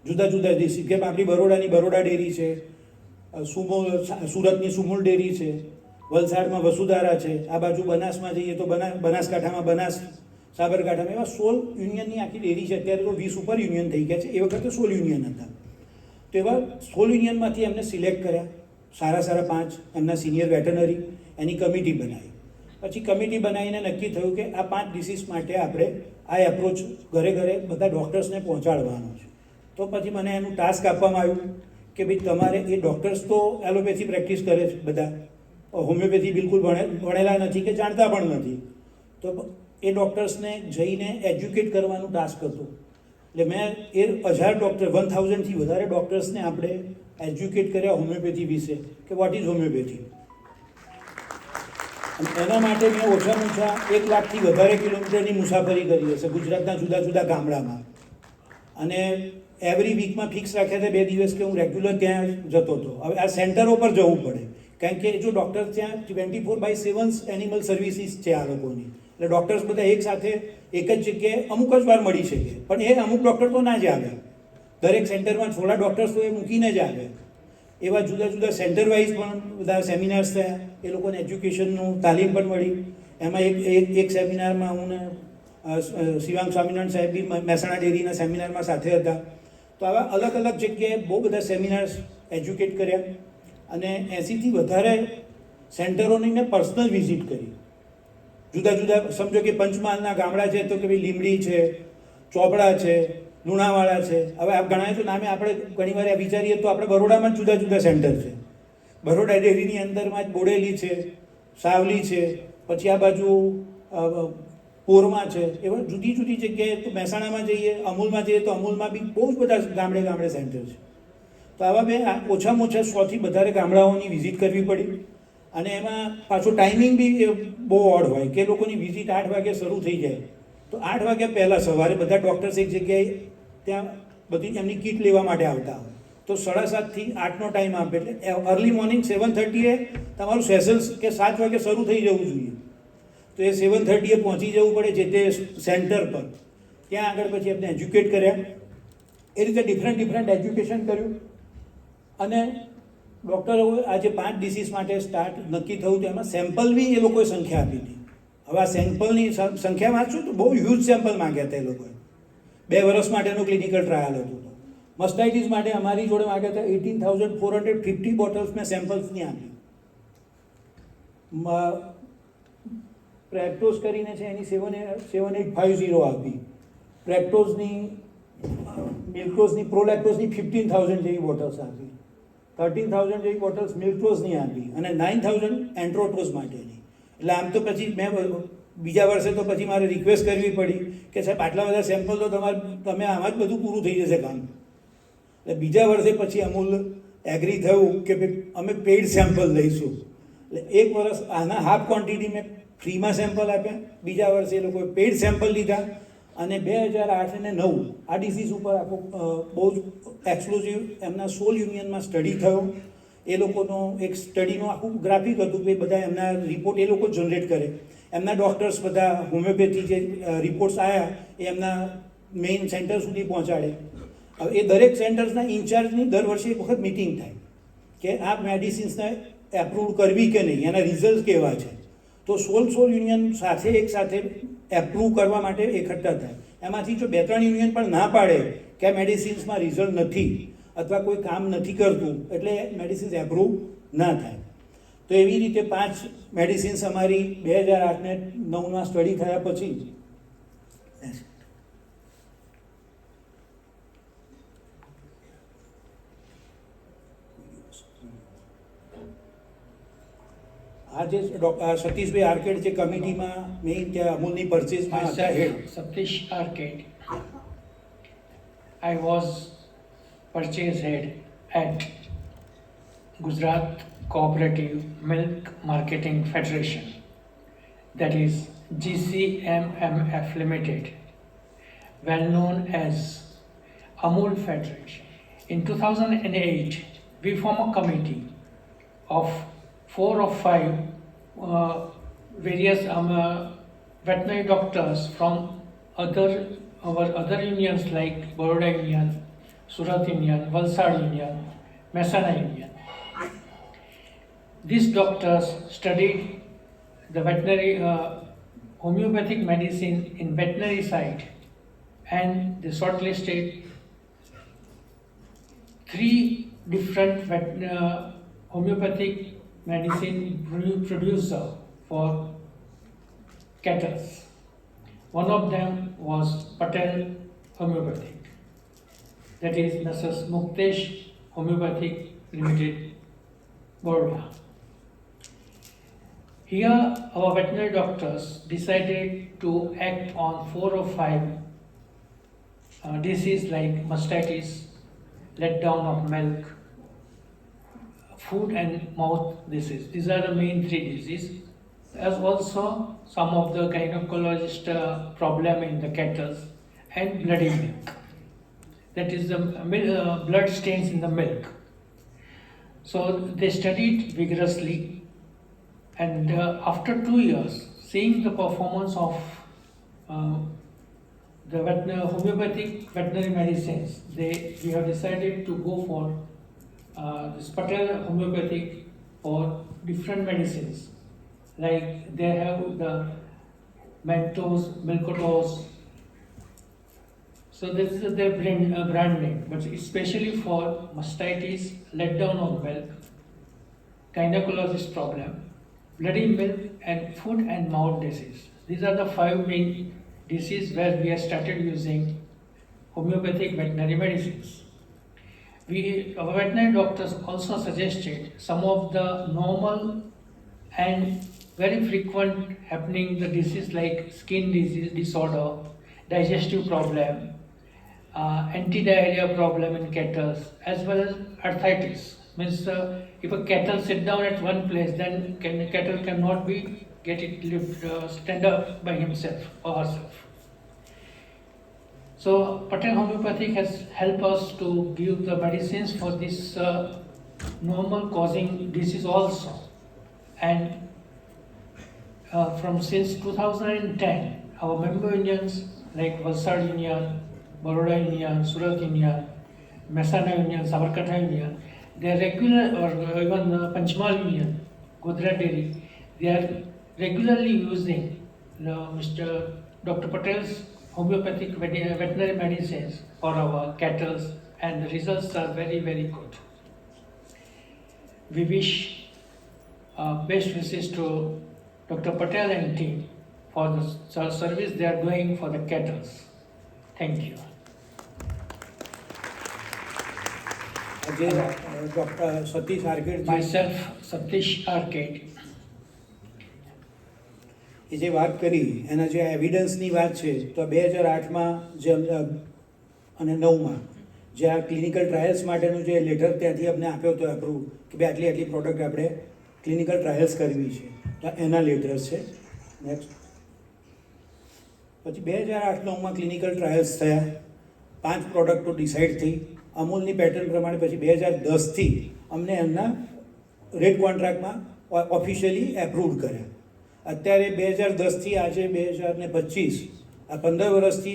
જુદા જુદા ડિસ્ટ્રિક્ટ. જેમ આપણી બરોડાની બરોડા ડેરી છે, સુરતની સુમુલ ડેરી છે, વલસાડમાં વસુધારા છે, આ બાજુ બનાસમાં જઈએ તો બનાસકાંઠામાં બનાસ, સાબરકાંઠામાં, એવા 16 યુનિયનની આખી ડેરી છે. અત્યારે તો 20 ઉપર યુનિયન થઈ ગયા છે, એ વખતે 16 યુનિયન હતા. તો એવા 16 યુનિયનમાંથી એમને સિલેક્ટ કર્યા, સારા 5 એમના સિનિયર વેટરનરી, એની કમિટી બનાવી. પછી કમિટી બનાવીને નક્કી થયું કે આ 5 ડિસીઝ માટે આપણે આ એપ્રોચ ઘરે ઘરે બધા ડૉક્ટર્સને પહોંચાડવાનો છે. તો પછી મને એનું ટાસ્ક આપવામાં આવ્યું કે ભાઈ તમારે એ ડૉક્ટર્સ તો એલોપેથી પ્રેક્ટિસ કરે છે બધા, હોમિયોપેથી બિલકુલ ભણેલા નથી કે જાણતા પણ નથી. તો એ ડૉક્ટર્સને જઈને એજ્યુકેટ કરવાનું ટાસ્ક હતું. એટલે મેં એ 1000 ડૉક્ટર 1000થી વધારે ડૉક્ટર્સને આપણે એજ્યુકેટ કર્યા હોમિયોપેથી વિશે કે વોટ ઇઝ હોમિયોપેથી. અને એના માટે મેં ઓછામાં ઓછા 1 લાખથી વધારે કિલોમીટરની મુસાફરી કરી હશે ગુજરાતના જુદા જુદા ગામડામાં. અને એવરી વીકમાં ફિક્સ રાખ્યા હતા 2 દિવસ કે હું રેગ્યુલર ત્યાં જતો હતો. હવે આ સેન્ટરો પર જવું પડે, કારણ કે જો ડૉક્ટર ત્યાં 24/7 એનિમલ સર્વિસીસ છે આ લોકોની. એટલે ડૉક્ટર્સ બધા એક સાથે એક જ જગ્યાએ અમુક જ વાર મળી શકે, પણ એ અમુક ડૉક્ટર તો ના જ આવે. દરેક સેન્ટરમાં થોડા ડૉક્ટર્સ તો એ મૂકીને જ આવે. એવા જુદા જુદા સેન્ટર વાઇઝ પણ બધા સેમિનાર્સ થયા, એ લોકોને એજ્યુકેશનનું તાલીમ પણ મળી. એમાં એક સેમિનારમાં હું શિવાંગ સ્વામિનારાયણ સાહેબ બી મહેસાણા ડેરીના સેમિનારમાં સાથે હતા. તો આવા અલગ અલગ જગ્યાએ બહુ બધા સેમિનાર્સ એજ્યુકેટ કર્યા. અને 80થી વધારે સેન્ટરોની મેં પર્સનલ વિઝિટ કરી. જુદા જુદા સમજો કે પંચમહાલના ગામડા છે તો કે ભાઈ લીમડી છે, ચોપડા છે, લુણાવાડા છે. હવે આપ ગણાય તો નામે આપણે ઘણીવાર વિચારીએ તો આપણે બરોડામાં જ જુદા જુદા સેન્ટર છે. બરોડા ડેરીની અંદરમાં જ બોડેલી છે, સાવલી છે, પછી આ બાજુ પોરમાં છે. એવા જુદી જુદી જગ્યાએ. તો મહેસાણામાં જઈએ, અમૂલમાં જઈએ તો અમૂલમાં બી બહુ જ બધા ગામડે સેન્ટર છે. તો આવા મેં ઓછામાં ઓછા 100થી વધારે ગામડાઓની વિઝિટ કરવી પડી. અને એમાં પાછો ટાઈમિંગ બી બહુ ઓડ હોય કે લોકોની વિઝિટ 8 વાગે શરૂ થઈ જાય. તો 8 વાગ્યા પહેલાં સવારે બધા ડૉક્ટર્સ એક જગ્યાએ ત્યાં બધી એમની કીટ લેવા માટે આવતા હોય. તો 7:30થી 8નો ટાઈમ આપે, એટલે અર્લી મોર્નિંગ 7:30 તમારું સેશન્સ કે 7 વાગે શરૂ થઈ જવું જોઈએ. તો એ 7:30 પહોંચી જવું પડે જે તે સેન્ટર પર. ત્યાં આગળ પછી એમને એજ્યુકેટ કર્યા. એ રીતે ડિફરન્ટ એજ્યુકેશન કર્યું. અને ડૉક્ટરો આ જે 5 ડિસીઝ માટે નક્કી થયું તો એમાં સેમ્પલ બી એ લોકોએ સંખ્યા આપી હતી. હવે આ સેમ્પલની સંખ્યા વાંચો તો બહુ હ્યુજ સેમ્પલ માંગ્યા હતા એ લોકોએ. 2 વર્ષ માટેનું ક્લિનિકલ ટ્રાયલ હતું. મસ્ટાઇટીસ માટે અમારી જોડે માંગ્યા હતા 18,450 બોટલ્સ મેં સેમ્પલ્સની આપી. પ્રેક્ટોઝ કરીને છે એની 7850 આપી. પ્રેક્ટોઝની મિલ્કોઝની પ્રોલેક્ટોઝની 15,000 જેવી બોટલ્સ આપી. 13,000 જેવી બોટલ્સ મિલ્કોઝની આપી અને 9,000 એન્ટ્રોટોઝ માટેની. એટલે આમ તો પછી મેં બીજા વર્ષે તો પછી મારે રિક્વેસ્ટ કરવી પડી કે સાહેબ આટલા બધા સેમ્પલ તો તમે આમાં જ બધું પૂરું થઈ જશે કામ. એટલે બીજા વર્ષે પછી અમૂલ એગ્રી થયું કે અમે પેઇડ સેમ્પલ લઈશું. એટલે 1 વર્ષ આના હાફ ક્વોન્ટિટી મેં ફ્રીમાં સેમ્પલ આપ્યા. બીજા વર્ષે એ લોકોએ પેઇડ સેમ્પલ લીધા. અને 2008 અને 2009 આ ડિસીઝ ઉપર આખું બહુ જ એક્સક્લુઝિવ એમના 16 યુનિયનમાં સ્ટડી થયો. એ લોકોનો એક સ્ટડીનું આખું ગ્રાફિક હતું કે બધા એમના રિપોર્ટ એ લોકો જનરેટ કરે. એમના ડૉક્ટર્સ બધા હોમિયોપેથી જે રિપોર્ટ્સ આવ્યા એ એમના મેઇન સેન્ટર સુધી પહોંચાડે. હવે એ દરેક સેન્ટર્સના ઇન્ચાર્જની દર વર્ષે એક વખત મિટિંગ થાય કે આ મેડિસિન્સને એપ્રૂવ કરવી કે નહીં, એના રિઝલ્ટ કેવા છે. તો 16 યુનિયન સાથે એક સાથે એપ્રૂવ કરવા માટે એકઠા થાય. એમાંથી જો 2-3 યુનિયન પણ ના પાડે કે આ મેડિસિન્સમાં રિઝલ્ટ નથી અથવા કોઈ કામ નથી કરતું, એટલે મેડિસિન્સ એપ્રૂવ ના થાય. તો તો એવી રીતે 5 મેડિસિન્સ અમારી 2008 ને 9માં સ્ટડી થયા પછી આ જે સતીશભાઈ આર્કેડ જે કમિટીમાં મેઇન ત્યાં અમૂલની પરચેસમાં હતા હેડ Myself, Satish Arcade. I was purchase head at Gujarat Cooperative Milk Marketing Federation, that is GCMMF Limited, well known as Amul Federation. In 2008, we formed a committee of 4 or 5 various veterinary doctors from our other unions like Baroda Union, Surat Union, Valsad Union, Mehsana Union. These doctors studied the veterinary homeopathic medicine in veterinary side, and they shortlisted 3 different homeopathic medicine producer for cattle. One of them was Patel Homeopathic, that is Mrs. Muktesh Homeopathic Limited, Baroda. Here our veterinary doctors decided to act on 4 or 5 diseases like mastitis, letdown of milk, foot and mouth disease. These are the main 3 diseases, as also some of the gynecologist problem in the cattle and bloody milk. That is the blood stains in the milk. So they studied vigorously, and after 2 years, seeing the performance of the homeopathic veterinary medicines, we have decided to go for this Patel Homeopathic for different medicines. Like they have the Mentos, Milkotos. So this is their brand name, but especially for mastitis, letdown of milk, gynecologist problem, bloody milk, and foot and mouth disease. These are the 5 main diseases where we have started using homeopathic veterinary medicines. Our veterinary doctors also suggested some of the normal and very frequent happening the disease like skin disease disorder, digestive problem, anti-diarrhea problem in cattle, as well as arthritis. Means if a cattle sit down at one place, then cattle cannot stand up by himself or herself. So Patel Homeopathic has helped us to give the medicines for this normal causing disease also. And from since 2010, our member unions like Valsad Union, Baroda Union, Surat Union, Mehsana Union, Sabarkantha Union, they are regular, or even Panchmal Union, Godhra Dairy, they are regularly using Mr. Dr. Patel's homeopathic veterinary medicines for our cattle, and the results are very, very good. We wish best wishes to Dr. Patel and team for the service they are doing for the cattle. Thank you. આજે doctor Satish arcade Myself, Satish Arcade. એ જે વાત કરી એના જે એવિડન્સની વાત છે તો 2008માં જે અને 9માં જે આ ક્લિનિકલ ટ્રાયલ્સ માટેનું જે લેટર ત્યાંથી અમને આપ્યો હતો એપ્રુવ કે ભાઈ આટલી પ્રોડક્ટ આપણે ક્લિનિકલ ટ્રાયલ્સ કરવી છે, તો એના લેટર્સ છે. નેક્સ્ટ પછી 2008-9માં ક્લિનિકલ ટ્રાયલ્સ થયા, 5 પ્રોડક્ટો ડિસાઇડ થઈ. અમૂલની પેટર્ન પ્રમાણે પછી 2010થી અમને એમના રેટ કોન્ટ્રાક્ટમાં ઓફિશિયલી એપ્રુવડ કર્યા. અત્યારે 2010થી આજે 2025 આ 15 વર્ષથી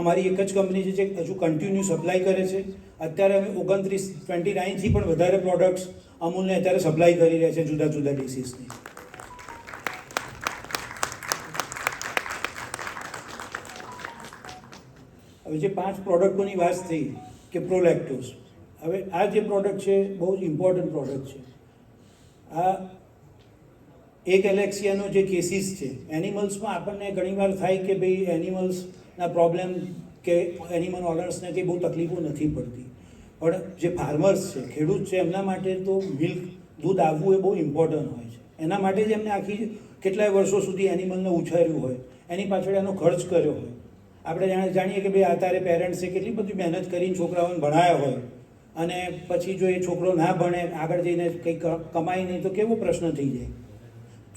અમારી એક જ કંપની છે જે હજુ કન્ટિન્યુ સપ્લાય કરે છે. અત્યારે અમે 29થી પણ વધારે પ્રોડક્ટ્સ અમૂલને અત્યારે સપ્લાય કરી રહ્યા છે જુદા જુદા ડિસીઝની. હવે જે 5 પ્રોડક્ટોની વાત થઈ કે પ્રોલેક્ટોસ, હવે આ જે પ્રોડક્ટ છે બહુ જ ઇમ્પોર્ટન્ટ પ્રોડક્ટ છે. આ એક એલેક્સિયાનો જે કેસીસ છે એનિમલ્સમાં આપણને ઘણીવાર થાય કે ભાઈ એનિમલ્સના પ્રોબ્લેમ કે એનિમલ ઓનર્સને કંઈ બહુ તકલીફો નથી પડતી, પણ જે ફાર્મર્સ છે, ખેડૂત છે, એમના માટે તો મિલ્ક દૂધ આવવું એ બહુ ઇમ્પોર્ટન્ટ હોય છે. એના માટે જ એમને આખી કેટલાય વર્ષો સુધી એનિમલને ઉછેર્યું હોય, એની પાછળ એનો ખર્ચ કર્યો હોય. આપણે જાણીએ કે ભાઈ અત્યારે પેરેન્ટ્સે કેટલી બધી મહેનત કરીને છોકરાઓને ભણાયા હોય અને પછી જો એ છોકરો ના ભણે, આગળ જઈને કંઈ કમાય નહીં તો કેવો પ્રશ્ન થઈ જાય.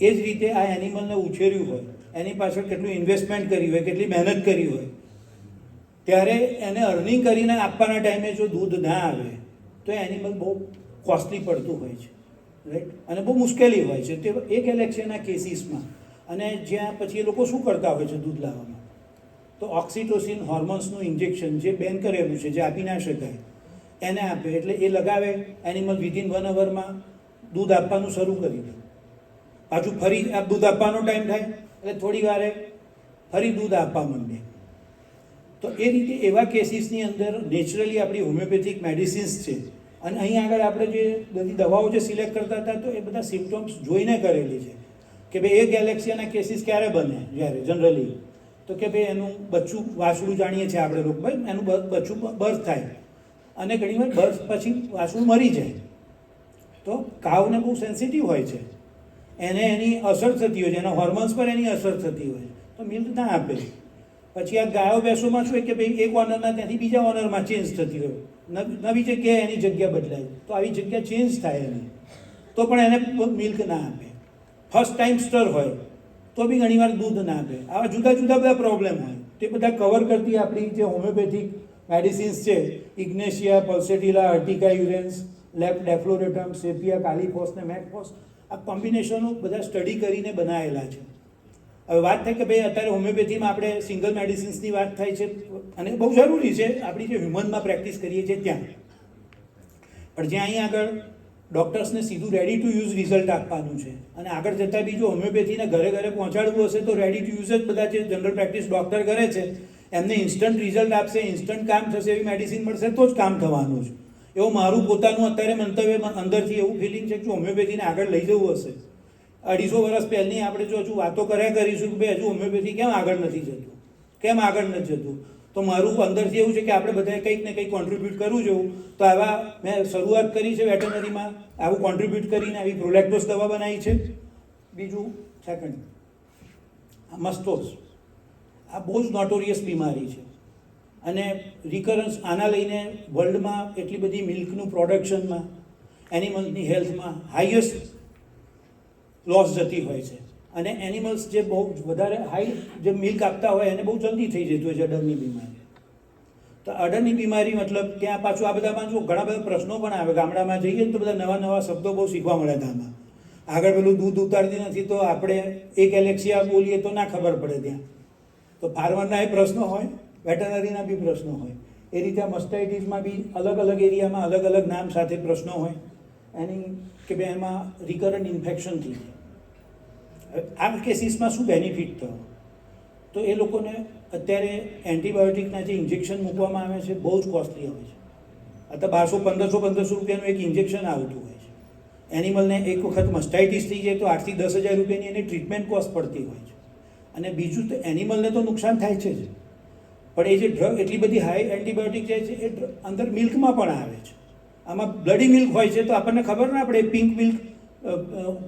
એ જ રીતે આ એનિમલને ઉછેર્યું હોય, એની પાછળ કેટલું ઇન્વેસ્ટમેન્ટ કર્યું હોય, કેટલી મહેનત કરી હોય, ત્યારે એને અર્નિંગ કરીને આપવાના ટાઈમે જો દૂધ ના આવે તો એનિમલ બહુ કોસ્ટલી પડતું હોય છે, રાઈટ, અને બહુ મુશ્કેલી હોય છે. તે એક એલેક્સિયાના કેસીસમાં અને જ્યાં પછી એ લોકો શું કરતા હોય છે દૂધ લાવવામાં, તો ઓક્સિટોસિન હોર્મોન્સનું ઇન્જેક્શન જે બેન કરેલું છે, જે આપી ના શકાય, એને આપે. એટલે એ લગાવે, એનિમલ વિધિન 1 અવરમાં દૂધ આપવાનું શરૂ કરી દે. પાછું ફરી દૂધ આપવાનો ટાઈમ થાય એટલે થોડી વારે ફરી દૂધ આપવા માંડે. તો એ રીતે એવા કેસીસની અંદર નેચરલી આપણી હોમિયોપેથિક મેડિસિન્સ છે. અને અહીં આગળ આપણે જે બધી દવાઓ જે સિલેક્ટ કરતા હતા તો એ બધા સિમ્પટમ્સ જોઈને કરેલી છે કે ભાઈ એક એલેક્સિયાના કેસીસ ક્યારે બને, જ્યારે જનરલી તો કે ભાઈ એનું બચ્ચું વાછડું જાણીએ છીએ આપણે લોકો, ભાઈ એનું બચ્ચું બર્થ થાય અને ઘણીવાર બર્થ પછી વાછડું મરી જાય. તો કાવને બહુ સેન્સિટિવ હોય છે, એને એની અસર થતી હોય છે, એના હોર્મોન્સ પર એની અસર થતી હોય છે, તો મિલ્ક ના આપે. પછી આ ગાયો ભેંસોમાં શું કે ભાઈ એક ઓનરના ત્યાંથી બીજા ઓનરમાં ચેન્જ થતી હોય, નવી જગ્યાએ એની જગ્યા બદલાય, તો આવી જગ્યા ચેન્જ થાય એની, તો પણ એને મિલ્ક ના આપે. ફર્સ્ટ ટાઈમ સ્ટર હોય તો બી ઘણીવાર દૂધ ના આપે. આવા જુદા જુદા બધા પ્રોબ્લેમ હોય, તે બધા કવર કરતી આપણી જે હોમિયોપેથિક મેડિસિન્સ છે, ઇગ્નેશિયા, પલ્સેટિલા, અર્ટિકા યુરેન્સ, ડેફ્લોરેટમ, સેપિયા, કાલીફોસ ને મેકફોસ, આ કોમ્બિનેશનો બધા સ્ટડી કરીને બનાવેલા છે. હવે વાત થાય કે ભાઈ અત્યારે હોમિયોપેથીમાં આપણે સિંગલ મેડિસિન્સની વાત થાય છે અને બહુ જરૂરી છે આપણી જે હ્યુમનમાં પ્રેક્ટિસ કરીએ છીએ ત્યાં, પણ જ્યાં અહીં આગળ ડૉક્ટર્સને સીધું રેડી ટુ યુઝ રિઝલ્ટ આપવાનું છે અને આગળ જતાં બી જો હોમિયોપેથીને ઘરે ઘરે પહોંચાડવું હશે તો રેડી ટુ યુઝ જ બધા જે જનરલ પ્રેક્ટિસ ડૉક્ટર કરે છે એમને ઇન્સ્ટન્ટ રિઝલ્ટ આપશે, ઇન્સ્ટન્ટ કામ થશે એવી મેડિસિન મળશે તો જ કામ થવાનું છે. એવું મારું પોતાનું અત્યારે મંતવ્ય અંદરથી એવું ફિલિંગ છે કે જો હોમિયોપેથીને આગળ લઈ જવું હશે, 250 વર્ષ પહેલની આપણે જો હજુ વાતો કર્યા કરીશું કે ભાઈ હજુ હોમિયોપેથી કેમ આગળ નથી જતું, કેમ આગળ નથી જતું, તો મારું અંદરથી એવું છે કે આપણે બધાએ કંઈક ને કંઈક કોન્ટ્રીબ્યુટ કરવું જોઈએ. તો આવા મેં શરૂઆત કરી છે વેટરનરીમાં, આવું કોન્ટ્રીબ્યુટ કરીને આવી પ્રોલેક્ટોસ દવા બનાવી છે. બીજું સેકન્ડ મસ્ટોસ, આ બહુ જ નોટોરિયસ બીમારી છે અને રિકરન્સ આના લઈને વર્લ્ડમાં એટલી બધી મિલ્કનું પ્રોડક્શનમાં, એનિમલ્સની હેલ્થમાં હાઈએસ્ટ લોસ જતી હોય છે. અને એનિમલ્સ જે બહુ વધારે હાઈ જે મિલ્ક આપતા હોય એને બહુ જલ્દી થઈ જતું હોય છે અડરની બીમારી. તો અડરની બીમારી મતલબ ત્યાં પાછું આ બધામાં જો ઘણા બધા પ્રશ્નો પણ આવે. ગામડામાં જઈએ ને તો બધા નવા નવા શબ્દો બહુ શીખવા મળે આમાં. આગળ પેલું દૂધ ઉતારતી નથી તો આપણે એક એલેક્સિયા બોલીએ તો ના ખબર પડે ત્યાં. તો ફાર્મરના એ પ્રશ્નો હોય, વેટરનરીના બી પ્રશ્નો હોય. એ રીતે મસ્ટાઇટીસમાં બી અલગ અલગ એરિયામાં અલગ અલગ નામ સાથે પ્રશ્નો હોય એની કે ભાઈ એમાં રિકરન્ટ ઇન્ફેક્શન થઈ જાય. આ કેસીસમાં શું બેનિફિટ થયો, તો એ લોકોને અત્યારે એન્ટીબાયોટિકના જે ઇન્જેક્શન મૂકવામાં આવે છે બહુ જ કોસ્ટલી હોય છે. અત્યારે 1200-1500 રૂપિયાનું એક ઇન્જેક્શન આવતું હોય છે. એનિમલને એક વખત મસ્ટાઇટિસ થઈ જાય તો 8,000 થી 10,000 રૂપિયાની એની ટ્રીટમેન્ટ કોસ્ટ પડતી હોય છે. અને બીજું તો એનિમલને તો નુકસાન થાય છે જ, પણ એ જે ડ્રગ એટલી બધી હાઈ એન્ટીબાયોટિક જાય છે એ અંદર મિલ્કમાં પણ આવે છે. આમાં બ્લડી મિલ્ક હોય છે તો આપણને ખબર ના પડે. પિંક મિલ્ક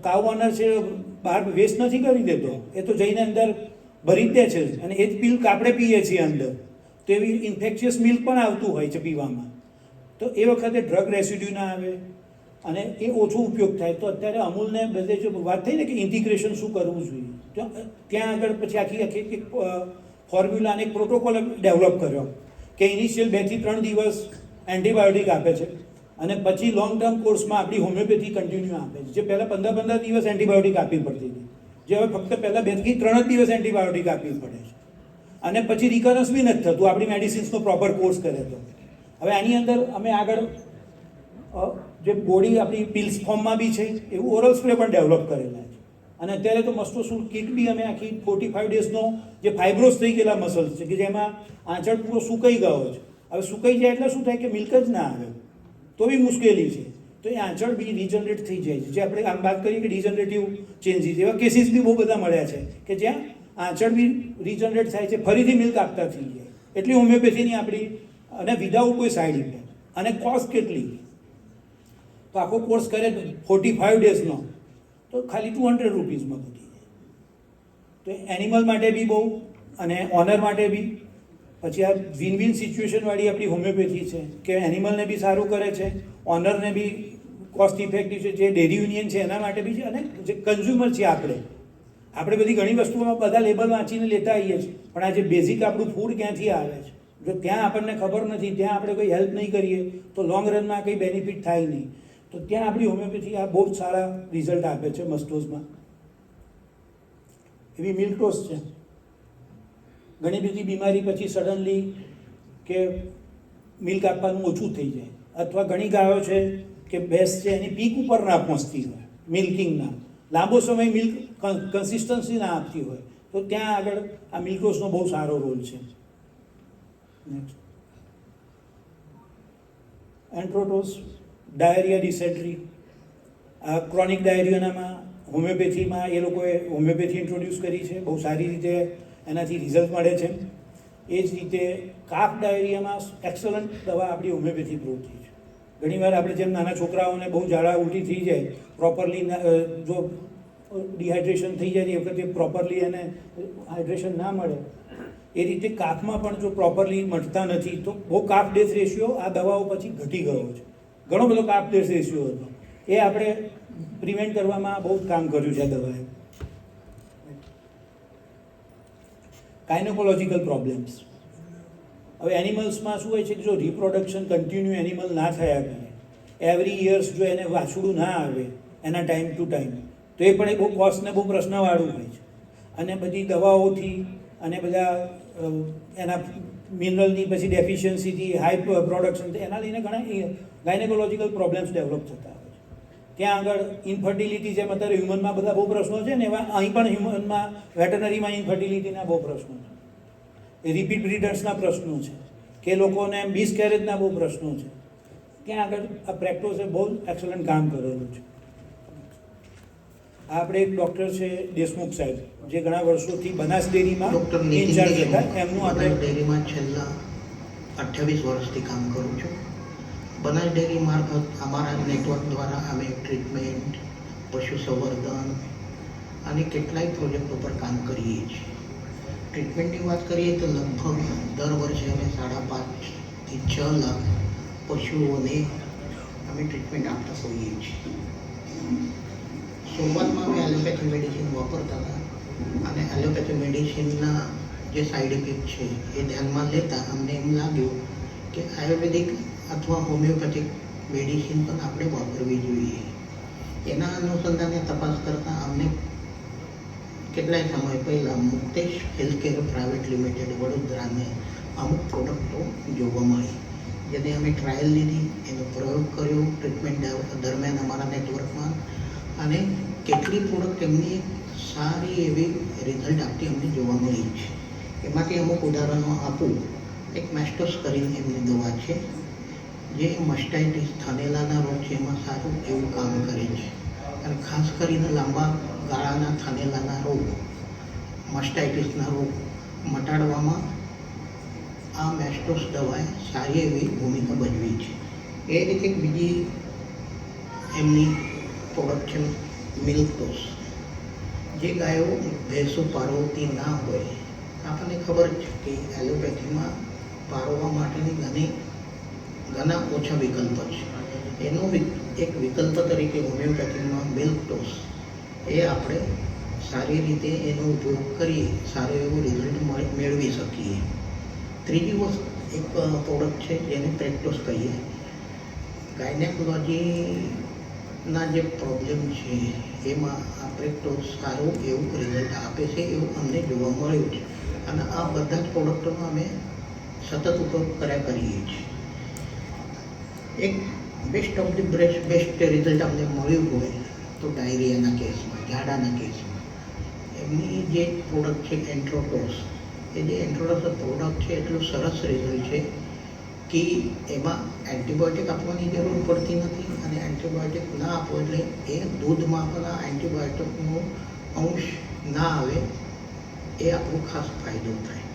કાવ ઓનર છે બહાર વેસ્ટ નથી કરી દેતો, એ તો જઈને અંદર ભરી જ દે છે અને એ જ મિલ્ક આપણે પીએ છીએ અંદર, તો એવી ઇન્ફેક્શિયસ મિલ્ક પણ આવતું હોય છે પીવામાં. તો એ વખતે ડ્રગ રેસિડ્યુ ના આવે અને એ ઓછો ઉપયોગ થાય. તો અત્યારે અમૂલને બધે જો વાત થઈ ને કે ઇન્ટિગ્રેશન શું કરવું જોઈએ, ત્યાં આગળ પછી આખી એક ફોર્મ્યુલા અને એક પ્રોટોકોલ ડેવલપ કર્યો કે ઇનિશિયલ 2 થી 3 દિવસ એન્ટીબાયોટિક આપે છે અને પછી લોંગ ટર્મ કોર્સમાં આપણી હોમિયોપેથી કન્ટિન્યુ આપે છે. જે પહેલાં 15 દિવસ એન્ટીબાયોટિક આપવી પડતી હતી, જે હવે ફક્ત પહેલાં 2 થી 3 જ દિવસ એન્ટીબાયોટિક આપવી પડે છે અને પછી રિકરન્સ બી નથી થતું આપણી મેડિસિન્સનો પ્રોપર કોર્સ કરે તો. હવે આની અંદર અમે આગળ જે ગોળી આપણી પિલ્સ ફોર્મમાં બી છે એવું ઓરલ સ્પ્રે પણ ડેવલપ કરેલા છે. અને અત્યારે તો મસ્ટોસુલ કિટ બી અમે આખી 45 ડેઝનો જે ફાઇબ્રોસ થઈ ગયેલા મસલ્સ છે કે જેમાં આંચળ પૂરો સુકાઈ ગયો છે, હવે સુકાઈ જાય એટલે શું થાય કે મિલ્ક જ ના આવે તો બી મુશ્કેલી છે. તો એ આંચળ બી રિજનરેટ થઈ જાય છે. જે આપણે આમ વાત કરીએ કે ડિજનરેટિવ ચેન્જીસ, એવા કેસીસ બી બહુ બધા મળ્યા છે કે જ્યાં આંચળ બી રિજનરેટ થાય છે, ફરીથી મિલ્ક આપતા થઈ જાય. એટલી હોમિયોપેથીની આપણી, અને વિધાઉટ કોઈ સાઈડ ઇફેક્ટ. અને કોસ્ટ કેટલી? તો આખો કોર્સ કરે 45 ડેઝનો તો ખાલી 200 રૂપીઝમાં પતી જાય. તો એનિમલ માટે બી બહુ, અને ઓનર માટે બી. પછી આ વિન વિન સિચ્યુએશનવાળી આપણી હોમિયોપેથી છે કે એનિમલને બી સારું કરે છે, ઓનરને બી કોસ્ટ ઇફેક્ટિવ છે, જે ડેરી યુનિયન છે એના માટે બી છે, અને જે કન્ઝ્યુમર છે આપણે બધી ઘણી વસ્તુઓમાં બધા લેબલ વાંચીને લેતા આવીએ છીએ, પણ આ જે બેઝિક આપણું ફૂડ ક્યાંથી આવે છે, જો ત્યાં આપણને ખબર નથી, ત્યાં આપણે કોઈ હેલ્પ નહીં કરીએ તો લોંગ રનમાં કંઈ બેનિફિટ થાય નહીં. તો ત્યાં આપણી હોમિયોપેથી આ બહુ જ સારા રિઝલ્ટ આપે છે મસ્ટોઝમાં. એવી મિલ્કટોસ છે. ઘણી બધી બીમારી પછી સડનલી કે મિલ્ક આપવાનું ઓછું થઈ જાય, અથવા ઘણી ગાયો છે કે ભેંસ છે એની પીક ઉપર ના પહોંચતી હોય મિલ્કિંગના, લાંબો સમય મિલ્ક કન્સિસ્ટન્સી ના આપતી હોય, તો ત્યાં આગળ આ મિલ્કટોસનો બહુ સારો રોલ છે. નેક્સ્ટ, એન્ટ્રોટોસ, ડાયરિયા, ડિસેન્ટ્રી. આ ક્રોનિક ડાયરિયાનામાં હોમિયોપેથીમાં એ લોકોએ હોમિયોપેથી ઇન્ટ્રોડ્યુસ કરી છે, બહુ સારી રીતે એનાથી રિઝલ્ટ મળે છે. એ જ રીતે કાફ ડાયરિયામાં એક્સલન્ટ દવા આપણી હોમિયોપેથી પ્રૂવ થઈ છે. ઘણીવાર આપણે જેમ નાના છોકરાઓને બહુ ઝાડા ઉલટી થઈ જાય, પ્રોપરલી જો ડિહાઇડ્રેશન થઈ જાય એ વખતે પ્રોપરલી એને હાઇડ્રેશન ના મળે, એ રીતે કાફમાં પણ જો પ્રોપરલી મટતા નથી તો બહુ કાફ ડેથ રેશિયો આ દવાઓ પછી ઘટી ગયો છે. ઘણો બધો કાફ ડેથ રેશિયો હતો, એ આપણે પ્રિવેન્ટ કરવામાં બહુ જ કામ કર્યું છે આ દવાએ. Gynaecological problems. હવે એનિમલ્સમાં શું હોય છે કે જો રિપ્રોડક્શન કન્ટિન્યુ એનિમલ ના થયા કરે, એવરી યર્સ જો એને વાછડું ના આવે એના ટાઈમ ટુ ટાઈમ, તો એ પણ એ બહુ કોસ્ટને બહુ પ્રશ્નવાળું હોય છે. અને બધી દવાઓથી અને બધા એના મિનરલની પછી ડેફિશિયન્સીથી હાઈ પ્રોડક્શન, એના લઈને ઘણા ગાયનેકોલોજીકલ પ્રોબ્લેમ્સ ડેવલપ થતા હોય છે. ત્યાં આગળ ઇન્ફર્ટિલિટી, જેમ અત્યારે હ્યુમનમાં બધા બહુ પ્રશ્નો છે ને, એવા અહીં પણ હ્યુમનમાં વેટરનરીમાં ઇન્ફર્ટિલિટીના બહુ પ્રશ્નો છે. એ રિપીટ બ્રીડર્સના પ્રશ્નો છે કે લોકોને મિસકેરેજના બહુ પ્રશ્નો છે. ત્યાં આગળ આ પ્રેક્ટોસે બહુ એક્સલન્ટ કામ કરેલું છે. આપણે એક ડૉક્ટર છે દેશમુખ સાહેબ, જે ઘણા વર્ષોથી બનાસ ડેરીમાં ઇન્ચાર્જ હતા. એમનું આપણે ડેરીમાં છેલ્લા 28 વર્ષથી કામ કરું છું. બનાસ ડેરી મારફત અમારા નેટવર્ક દ્વારા અમે ટ્રીટમેન્ટ, પશુ સંવર્ધન અને કેટલાય પ્રોજેક્ટો પર કામ કરીએ છીએ. ટ્રીટમેન્ટની વાત કરીએ તો લગભગ દર વર્ષે અમે 5.5 થી 6 લાખ પશુઓને અમે ટ્રીટમેન્ટ આપતા હોઈએ છીએ. શરૂઆતમાં અમે એલોપેથી મેડિસિન વાપરતા હતા, અને એલોપેથી મેડિસિનના જે સાઈડ ઇફેક્ટ છે એ ધ્યાનમાં લેતા અમને એમ લાગ્યું કે આયુર્વેદિક અથવા હોમિયોપેથિક મેડિસિન પણ આપણે વાપરવી જોઈએ. એના અનુસંધાને તપાસ કરતાં અમને કેટલાય સમય પહેલાં મુક્તેશ હેલ્થકેર પ્રાઇવેટ લિમિટેડ વડોદરાને અમુક પ્રોડક્ટો જોવા મળી, જેને અમે ટ્રાયલ લીધી, એનો પ્રયોગ કર્યો ટ્રીટમેન્ટ દરમિયાન અમારા નેટવર્કમાં, અને કેટલી પ્રોડક્ટ એમની સારી એવી રિઝલ્ટ આપતી અમને જોવા મળી છે. એમાંથી અમુક ઉદાહરણો આપું. એક મેસ્ટોસ કરીને એમની દવા છે, જે મસ્ટાઇટિસ, થનેલાના રોગ છે એમાં સારું એવું કામ કરે છે. અને ખાસ કરીને લાંબા ગાળાના થનેલાના રોગ, મસ્ટાઇટિસના રોગ મટાડવામાં આ મેસ્ટોસ દવાએ સારી એવી ભૂમિકા ભજવી છે. એ રીતે બીજી એમની પ્રોડક્ટ છે મિલ્કટોસ. જે ગાયો ભેંસો પારવતી ના હોય, આપણને ખબર છે કે એલોપેથીમાં પારવવા માટેની ઘણા ઓછા વિકલ્પ છે. એનો એક વિકલ્પ તરીકે હોમિયોપેથીમાં મિલ્કટોસ, એ આપણે સારી રીતે એનો ઉપયોગ કરી સારું એવું રિઝલ્ટ મેળવી શકીએ. ત્રીજી વસ્તુ એક પ્રોડક્ટ છે જેને પ્રેક્ટોસ કહીએ. ગાયનેકોલોજીના જે પ્રોબ્લેમ છે એમાં આ પ્રેક્ટોસ સારું એવું રિઝલ્ટ આપે છે એવું અમને જોવા મળ્યું છે. અને આ બધા જ પ્રોડક્ટોનો અમે સતત ઉપયોગ કર્યા કરીએ છીએ. એક best of the best result અમને મળ્યું હોય તો ડાયરિયાના કેસમાં, ઝાડાના કેસમાં એમની જે પ્રોડક્ટ છે એન્ટ્રોટોસ, એ જે એન્ટ્રોટોસ પ્રોડક્ટ છે એટલું સરસ રિઝલ્ટ છે કે એમાં એન્ટીબાયોટિક આપવાની જરૂર પડતી નથી અને એન્ટીબાયોટિક ના આપો એટલે એ દૂધમાં પણ આ એન્ટીબાયોટિકનો અંશ ના આવે એ આપણો ખાસ ફાયદો થાય.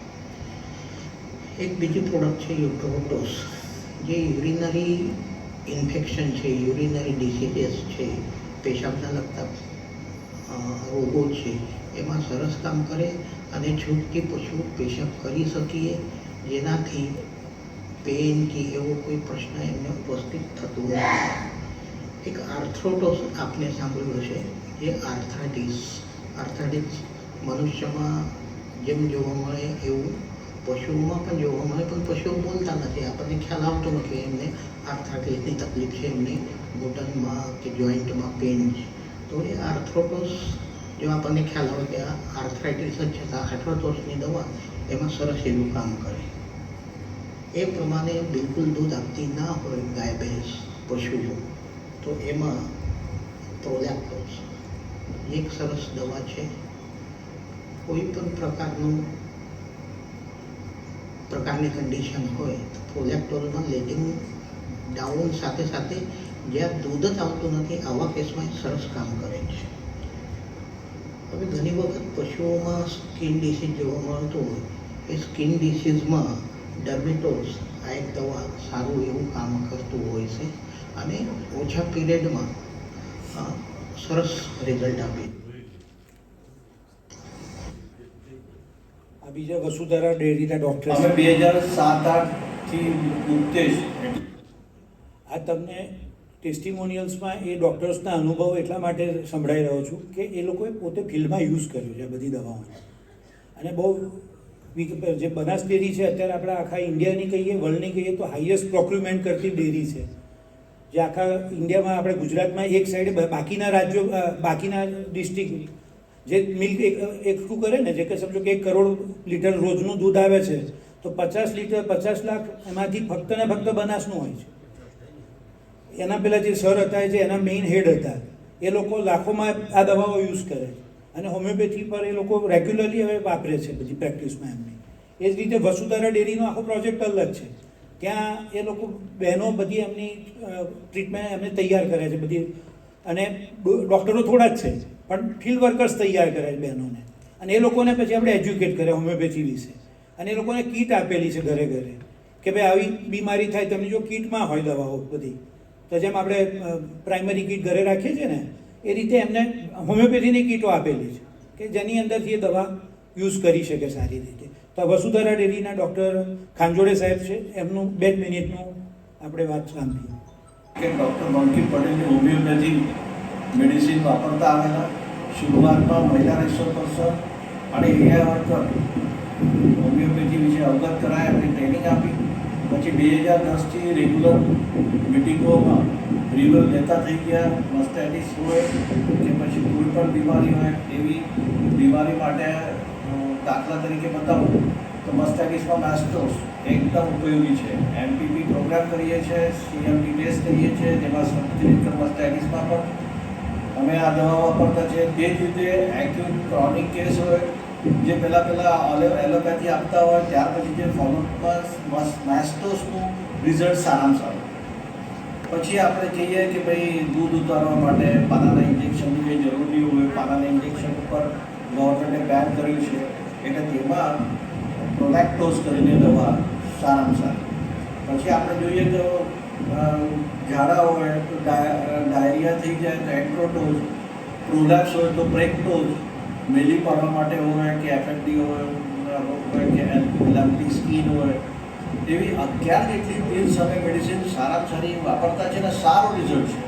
એક બીજી પ્રોડક્ટ છે યુટ્રોડોસ, જે યુરિનરી ઇન્ફેક્શન છે, યુરિનરી ડિસીઝીસ છે, પેશાબના લગતા રોગો છે, એમાં સરસ કામ કરે અને છૂટથી પશુ પેશાબ કરી શકીએ, જેનાથી પેન કે એવો કોઈ પ્રશ્ન એમને ઉપસ્થિત થતો નથી. એક આર્થ્રોડોસ આપને સાંભળ્યું હશે, જે આર્થરાઇટિસ મનુષ્યમાં જેમ જોવા મળે એવું પશુઓમાં પણ જોવા મળે, પણ પશુઓ બોલતા નથી, આપણને ખ્યાલ આવતો નથી એમને આર્થરાઇટિસની તકલીફ છે, એમને ઘૂંટણમાં કે જોઈન્ટમાં પેન છે. તો એ આર્થ્રોડોસ જો આપણને ખ્યાલ આવે કે આ આર્થરાઇટિસ જ છે, તો આર્થ્રોડોસની દવા એમાં સરસ એવું કામ કરે. એ પ્રમાણે બિલકુલ દૂધ આપતી ના હોય ગાય ભેંસ પશુઓ, તો એમાં પ્રોલેક્ટોસ એક સરસ દવા છે. કોઈ પણ પ્રકારની કન્ડિશન હોય તો પ્રોલેક્ટોલમાં લેટિંગ ડાઉન સાથે સાથે જ્યાં દૂધ જ આવતું નથી આવા કેસમાં સરસ કામ કરે છે. હવે ઘણી વખત પશુઓમાં સ્કિન ડિસીઝ જોવા મળતું હોય, એ સ્કિન ડિસીઝમાં ડર્મેટોસ આ એક દવા સારું એવું કામ કરતું હોય છે અને ઓછા પીરિયડમાં સરસ રિઝલ્ટ આપે. આ બીજા વસુધારા ડેરીના ડૉક્ટર અમે 2007-8થી દૂધતેજ. આ તમને ટેસ્ટિમોનિયલ્સમાં એ ડૉક્ટર્સના અનુભવ એટલા માટે સંભળાઈ રહ્યો છું કે એ લોકોએ પોતે ફિલ્ડમાં યુઝ કર્યો છે આ બધી દવાઓને. અને બહુ જે બનાસ ડેરી છે અત્યારે આપણે આખા ઇન્ડિયાની કહીએ, વર્લ્ડની કહીએ તો હાઈએસ્ટ પ્રોક્યુરમેન્ટ કરતી ડેરી છે, જે આખા ઇન્ડિયામાં આપણે ગુજરાતમાં એક સાઈડે બાકીના રાજ્યો બાકીના ડિસ્ટ્રિક્ટ જે મિલ્ક એકઠું કરે ને, જે કે સમજો કે 1 કરોડ લીટર રોજનું દૂધ આવે છે તો 50 લાખ એમાંથી ફક્ત ને ફક્ત બનાસનું હોય છે. એના પહેલાં જે સર હતા જે એના મેઇન હેડ હતા એ લોકો લાખોમાં આ દવાઓ યુઝ કરે અને હોમિયોપેથી પર એ લોકો રેગ્યુલરલી હવે વાપરે છે બધી પ્રેક્ટિસમાં એમની. એ જ રીતે વસુધારા ડેરીનો આખો પ્રોજેક્ટ અલગ છે. ત્યાં એ લોકો બહેનો બધી એમની ટ્રીટમેન્ટ એમને તૈયાર કરે છે બધી, અને ડૉક્ટરો થોડા જ છે પણ ફિલ્ડ વર્કર્સ તૈયાર કરે છે બહેનોને, અને એ લોકોને પછી આપણે એજ્યુકેટ કરે હોમિયોપેથી વિશે, અને એ લોકોને કીટ આપેલી છે ઘરે ઘરે કે ભાઈ આવી બીમારી થાય તમને જો કીટમાં હોય દવાઓ બધી, તો જેમ આપણે પ્રાઇમરી કીટ ઘરે રાખીએ છીએ ને એ રીતે એમને હોમિયોપેથીની કીટો આપેલી છે કે જેની અંદરથી એ દવા યુઝ કરી શકે સારી રીતે. તો વસુધારા ડેરીના ડૉક્ટર ખાંજોડે સાહેબ છે, એમનું 2 મિનિટનું આપણે વાત સાંભળીએ. કે ડૉક્ટર બંકિમ પટેલની હોમિયોપેથી મેડિસિન વાપરતા આવેલા. શરૂઆતમાં મહિલા રિસર્ચ પર્સન અને એઆઈ વર્કર હોમિયોપેથી વિશે અવગત કરાય, એમને ટ્રેનિંગ આપી. પછી 2010થી રેગ્યુલર મિટિંગોમાં રિવર લેતા થઈ ગયા. મસ્ટાઇટિસ હોય કે પછી કોઈ પણ બીમારી હોય, એવી બીમારી માટે દાખલા તરીકે બતાવું તો મસ્ટાઇટિસમાં માસ્ટોસ એકદમ ઉપયોગી છે. એમપીપી પ્રોગ્રામ કરીએ છીએ, સીએમપી ટેસ્ટ કરીએ છીએ, જેમાં સબક્લિનિકલ મસ્ટાઇટિસમાં પણ અમે આ દવા વાપરતા છે. તે જ રીતે એક્યુટ ક્રોનિક કેસ હોય, જે પહેલાં એલોપેથી આપતા હોય, ત્યાર પછી જે ફોલોઅપમાં માસ્ટોસનું રિઝલ્ટ સારામાં સારું. પછી આપણે કહીએ કે ભાઈ દૂધ ઉતારવા માટે પાનાના ઇન્જેક્શનની કંઈ જરૂર નહીં હોય, પાનાના ઇન્જેક્શન ઉપર ગવર્મેન્ટે બેન કર્યું છે, એટલે તેમાં પ્રોલેક્ટોસ કરીને દવા સારામાં સારી. પછી આપણે જોઈએ તો ઝાડા હોય તો ડાયરિયા થઈ જાય તો એન્ટ્રોડોઝ, પ્રોલેપ્સ હોય તો પ્રેક્ટોઝ, મેલી પાડવા માટે હોય કે એફએમડી હોય કે એલ્પી સ્કીન હોય, એવી 11 જેટલી પિલ્સ અને મેડિસિન સારામાં સારી વાપરતા છે અને સારો રિઝલ્ટ છે.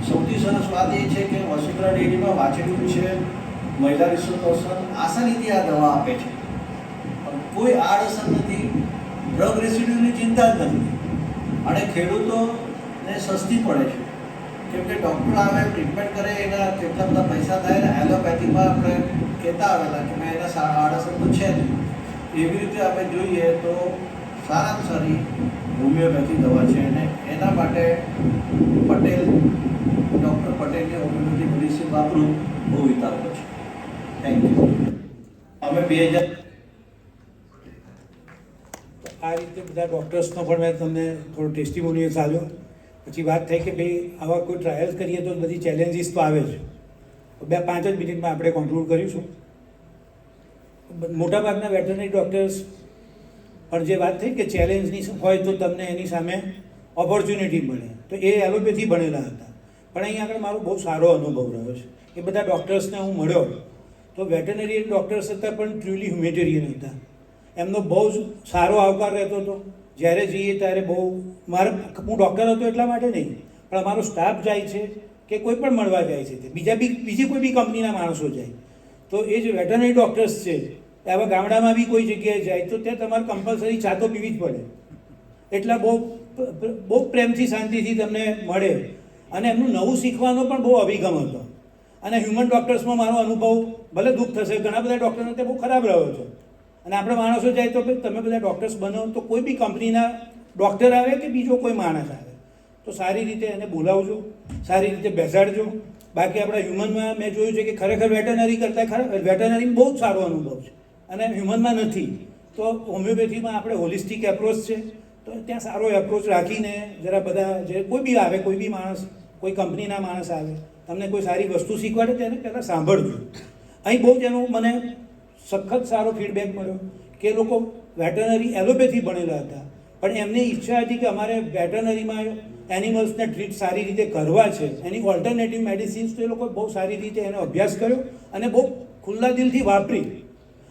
સૌથી સરસ વાત એ છે કે વસુંધરા ડેરીમાં વાંચેલું છે, મહિલા રિસર્ચ પર્સન આસાનીથી આ દવા આપે છે, કોઈ આડઅસર નથી, ડ્રગ રેસિડ્યુની ચિંતા જ નથી, અને ખેડૂતોને સસ્તી પડે છે. કેમ કે ડૉક્ટર આવે ટ્રીટમેન્ટ કરે, એના કેટલા બધા પૈસા થાય ને એલોપેથીમાં આપણે કહેતા આવેલા કે મેં એના આડઅસર તો છે જ. એવી રીતે આપણે જોઈએ તો સારામાં સારી હોમિયોપેથી દવા છે, અને એના માટે ડૉક્ટર પટેલની હોમિયોપેથી મેડિસિન વાપરવું બહુ વિતાવતો છે. Thank you. અમે 2000 આ રીતે બધા ડૉક્ટર્સનો પણ મેં તમને થોડો ટેસ્ટિમોનિયલ્સ આપ્યો. પછી વાત થઈ કે ભાઈ આવા કોઈ ટ્રાયલ્સ કરીએ તો બધી ચેલેન્જીસ તો આવે જ. 2-5 જ મિનિટમાં આપણે કોન્ક્લુડ કરીશું. મોટાભાગના વેટરનરી ડૉક્ટર્સ પણ જે વાત થઈ કે ચેલેન્જની હોય તો તમને એની સામે ઓપોર્ચ્યુનિટી મળે, તો એ એલોપેથી ભણેલા હતા. પણ અહીં આગળ મારો બહુ સારો અનુભવ રહ્યો છે. એ બધા ડૉક્ટર્સને હું મળ્યો તો વેટરનરી ડૉક્ટર્સ હતા પણ ટ્રુલી હ્યુમેટેરિયન હતા. એમનો બહુ જ સારો આવકાર રહેતો હતો. જ્યારે જઈએ ત્યારે બહુ હું ડૉક્ટર હતો એટલા માટે નહીં, પણ અમારો સ્ટાફ જાય છે કે કોઈ પણ મળવા જાય છે તે બીજી કોઈ બી કંપનીના માણસો જાય તો એ જે વેટરનરી ડૉક્ટર્સ છે આવા ગામડામાં બી કોઈ જગ્યાએ જાય તો ત્યાં તમારે કમ્પલસરી ચા તો પીવી જ પડે. એટલા બહુ પ્રેમથી શાંતિથી તમને મળે અને એમનું નવું શીખવાનો પણ બહુ અભિગમ હતો. અને હ્યુમન ડૉક્ટર્સમાં મારો અનુભવ ભલે દુઃખ થશે, ઘણા બધા ડૉક્ટરનો તે બહુ ખરાબ રહ્યો છે. અને આપણે માણસો જાય તો તમે બધા ડૉક્ટર્સ બનો તો કોઈ બી કંપનીના ડૉક્ટર આવે કે બીજો કોઈ માણસ આવે તો સારી રીતે એને બોલાવજો, સારી રીતે બેસાડજો. બાકી આપણા હ્યુમનમાં મેં જોયું છે કે ખરેખર વેટરનરી કરતાં વેટરનરી બહુ જ સારો અનુભવ છે અને હ્યુમનમાં નથી. તો હોમિયોપેથીમાં આપણે હોલિસ્ટિક એપ્રોચ છે તો ત્યાં સારો એપ્રોચ રાખીને જરા બધા જે કોઈ બી આવે, કોઈ બી માણસ, કોઈ કંપનીના માણસ આવે, તમને કોઈ સારી વસ્તુ શીખવાડે તેને પહેલાં સાંભળજો. અહીં બહુ જ એનું મને સખત સારો ફીડબેક મળ્યો કે લોકો વેટરનરી એલોપેથી ભણેલા હતા પણ એમની ઈચ્છા હતી કે અમારે વેટરનરીમાં એનિમલ્સને ટ્રીટ સારી રીતે કરવા છે, એની ઓલ્ટરનેટિવ મેડિસિન્સ તો એ લોકોએ બહુ સારી રીતે એનો અભ્યાસ કર્યો અને બહુ ખુલ્લા દિલથી વાપરી.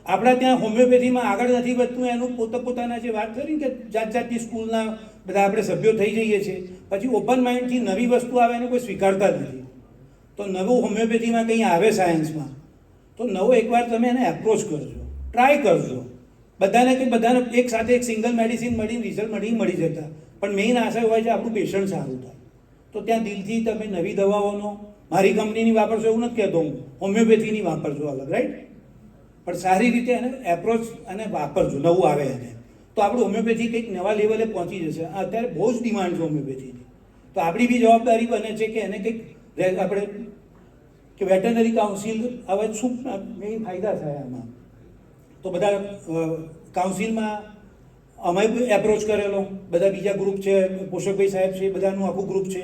આપણા ત્યાં હોમિયોપેથીમાં આગળ નથી વધતું એનું પોતાના જે વાત કરી કે જાતની સ્કૂલના બધા આપણે સભ્યો થઈ જઈએ છીએ, પછી ઓપન માઇન્ડથી નવી વસ્તુ આવે એને કોઈ સ્વીકારતા જ નથી. તો નવું હોમિયોપેથીમાં કંઈ આવે સાયન્સમાં તો નવો એકવાર તમે એને એપ્રોચ કરજો, ટ્રાય કરજો. બધાને એક સાથે એક સિંગલ મેડિસિન મળીને રિઝલ્ટ મળી જતા, પણ મેઇન આશા હોય છે આપણું પેશન્ટ સારું થાય. તો ત્યાં દિલથી તમે નવી દવાઓનો, મારી કંપનીની વાપરશો એવું નથી કહેતો હું, હોમિયોપેથીની વાપરજો અલગ, રાઈટ, પણ સારી રીતે એને એપ્રોચ અને વાપરજો, નવું આવે એને તો આપણું હોમિયોપેથી કંઈક નવા લેવલે પહોંચી જશે. અત્યારે બહુ જ ડિમાન્ડ છે હોમિયોપેથીની. તો આપણી બી જવાબદારી બને છે કે એને કંઈક આપણે કે વેટરનરી કાઉન્સિલ હવે શું મેઇન ફાયદા થાય આમાં. તો બધા કાઉન્સિલમાં અમે એપ્રોચ કરેલો, બધા બીજા ગ્રુપ છે, પોષકભાઈ સાહેબ છે, બધાનું આખું ગ્રુપ છે,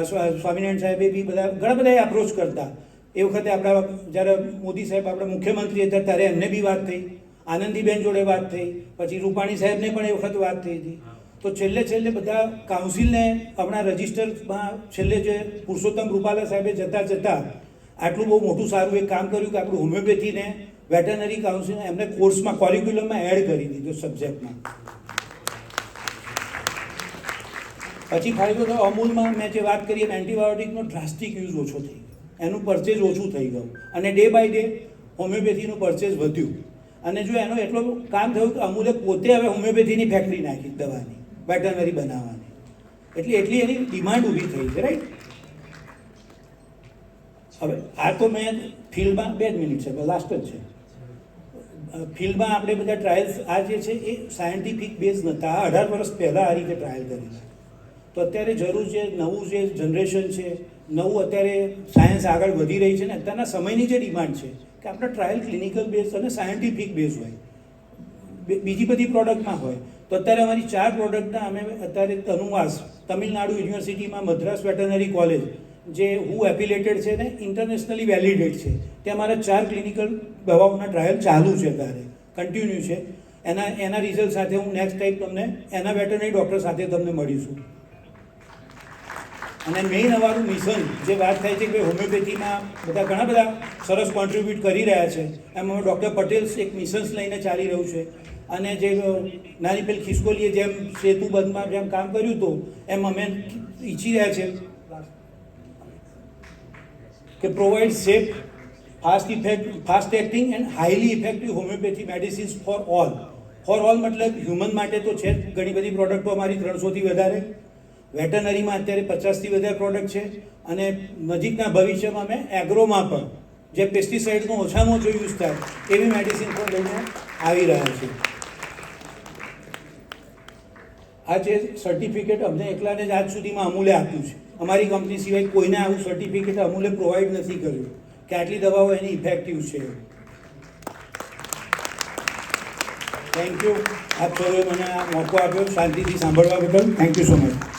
સ્વામિનારાયણ સાહેબે બી બધા ઘણા બધા એપ્રોચ કરતા. એ વખતે આપણા જ્યારે મોદી સાહેબ આપણા મુખ્યમંત્રી હતા ત્યારે એમને બી વાત થઈ, આનંદીબેન જોડે વાત થઈ, પછી રૂપાણી સાહેબને પણ એ વખત વાત થઈ હતી. તો છેલ્લે બધા કાઉન્સિલને હમણાં રજિસ્ટરમાં છેલ્લે જે પુરુષોત્તમ રૂપાલા સાહેબે જતાં આટલું બહુ મોટું સારું એક કામ કર્યું કે આપણું હોમિયોપેથીને વેટરનરી કાઉન્સિલ એમને કોર્સમાં કોરિક્યુલમમાં એડ કરી દીધો સબ્જેક્ટમાં. પછી ફાયદો તો અમૂલમાં મેં જે વાત કરી એમ એન્ટીબાયોટિકનો ડ્રાસ્ટિક યુઝ ઓછો થઈ ગયો, એનું પરચેઝ ઓછું થઈ ગયું અને ડે બાય ડે હોમિયોપેથીનું પરચેઝ વધ્યું. અને જો એનું એટલું કામ થયું કે અમૂલે પોતે હવે હોમિયોપેથીની ફેક્ટરી નાખી દવાની, વેટરનરી બનાવવાની, એટલી એની ડિમાન્ડ ઊભી થઈ છે, રાઈટ. હવે આ તો મેં ફિલ્ડમાં 2 મિનિટ છે, લાસ્ટ જ છે. ફિલ્ડમાં આપણે બધા ટ્રાયલ્સ આ જે છે એ સાયન્ટિફિક બેઝ નહોતા. 18 વર્ષ પહેલાં આ રીતે ટ્રાયલ કરેલા. તો અત્યારે જરૂર છે, નવું જે જનરેશન છે, નવું અત્યારે સાયન્સ આગળ વધી રહી છે ને અત્યારના સમયની જે ડિમાન્ડ છે કે આપણા ટ્રાયલ ક્લિનિકલ બેઝ અને સાયન્ટિફિક બેઝ હોય, બીજી બધી પ્રોડક્ટમાં હોય. તો અત્યારે અમારી 4 પ્રોડક્ટના અમે અત્યારે તનુવાસ તમિલનાડુ યુનિવર્સિટીમાં મદ્રાસ વેટરનરી કોલેજ જે હું એફિલેટેડ છે ને ઇન્ટરનેશનલી વેલિડેટ છે, ત્યાં અમારા 4 ક્લિનિકલ દવાઓના ટ્રાયલ ચાલુ છે, અત્યારે કન્ટિન્યુ છે. એના રિઝલ્ટ સાથે હું નેક્સ્ટ ટાઈમ તમને એના વેટરનરી ડૉક્ટર સાથે તમને મળીશું. અને મેઇન અમારું મિશન જે વાત થાય છે કે હોમિયોપેથીમાં બધા ઘણા બધા સરસ કોન્ટ્રીબ્યુટ કરી રહ્યા છે, એમાં ડૉક્ટર પટેલ એક મિશન્સ લઈને ચાલી રહ્યું છે. અને જે નાની પેલી ખિસકોલીએ જેમ સેતુબંધમાં જેમ કામ કર્યું હતું એમ અમે ઈચ્છી રહ્યા છે કે provide safe, fast acting and highly effective homeopathy medicines for all. મતલબ હ્યુમન માટે તો છે જ ઘણી બધી પ્રોડક્ટો અમારી 300થી વધારે, વેટરનરીમાં અત્યારે 50થી વધારે પ્રોડક્ટ છે અને નજીકના ભવિષ્યમાં અમે એગ્રોમાં પણ જે પેસ્ટિસાઇડનો ઓછામાં ઓછો યુઝ થાય એવી મેડિસિન પણ લઈને આવી રહ્યા છે. આ જે સર્ટિફિકેટ અમને એકલાને જ આજ સુધીમાં અમૂલે આપ્યું છે, અમારી કંપની સિવાય કોઈને આવું સર્ટિફિકેટ અમૂલે પ્રોવાઈડ નથી કર્યું કે આટલી દવાઓ એની ઇફેક્ટિવ છે. Thank you. આપ સૌએ મને આ મોકો આપ્યો શાંતિથી સાંભળવા બદલ. Thank you so much.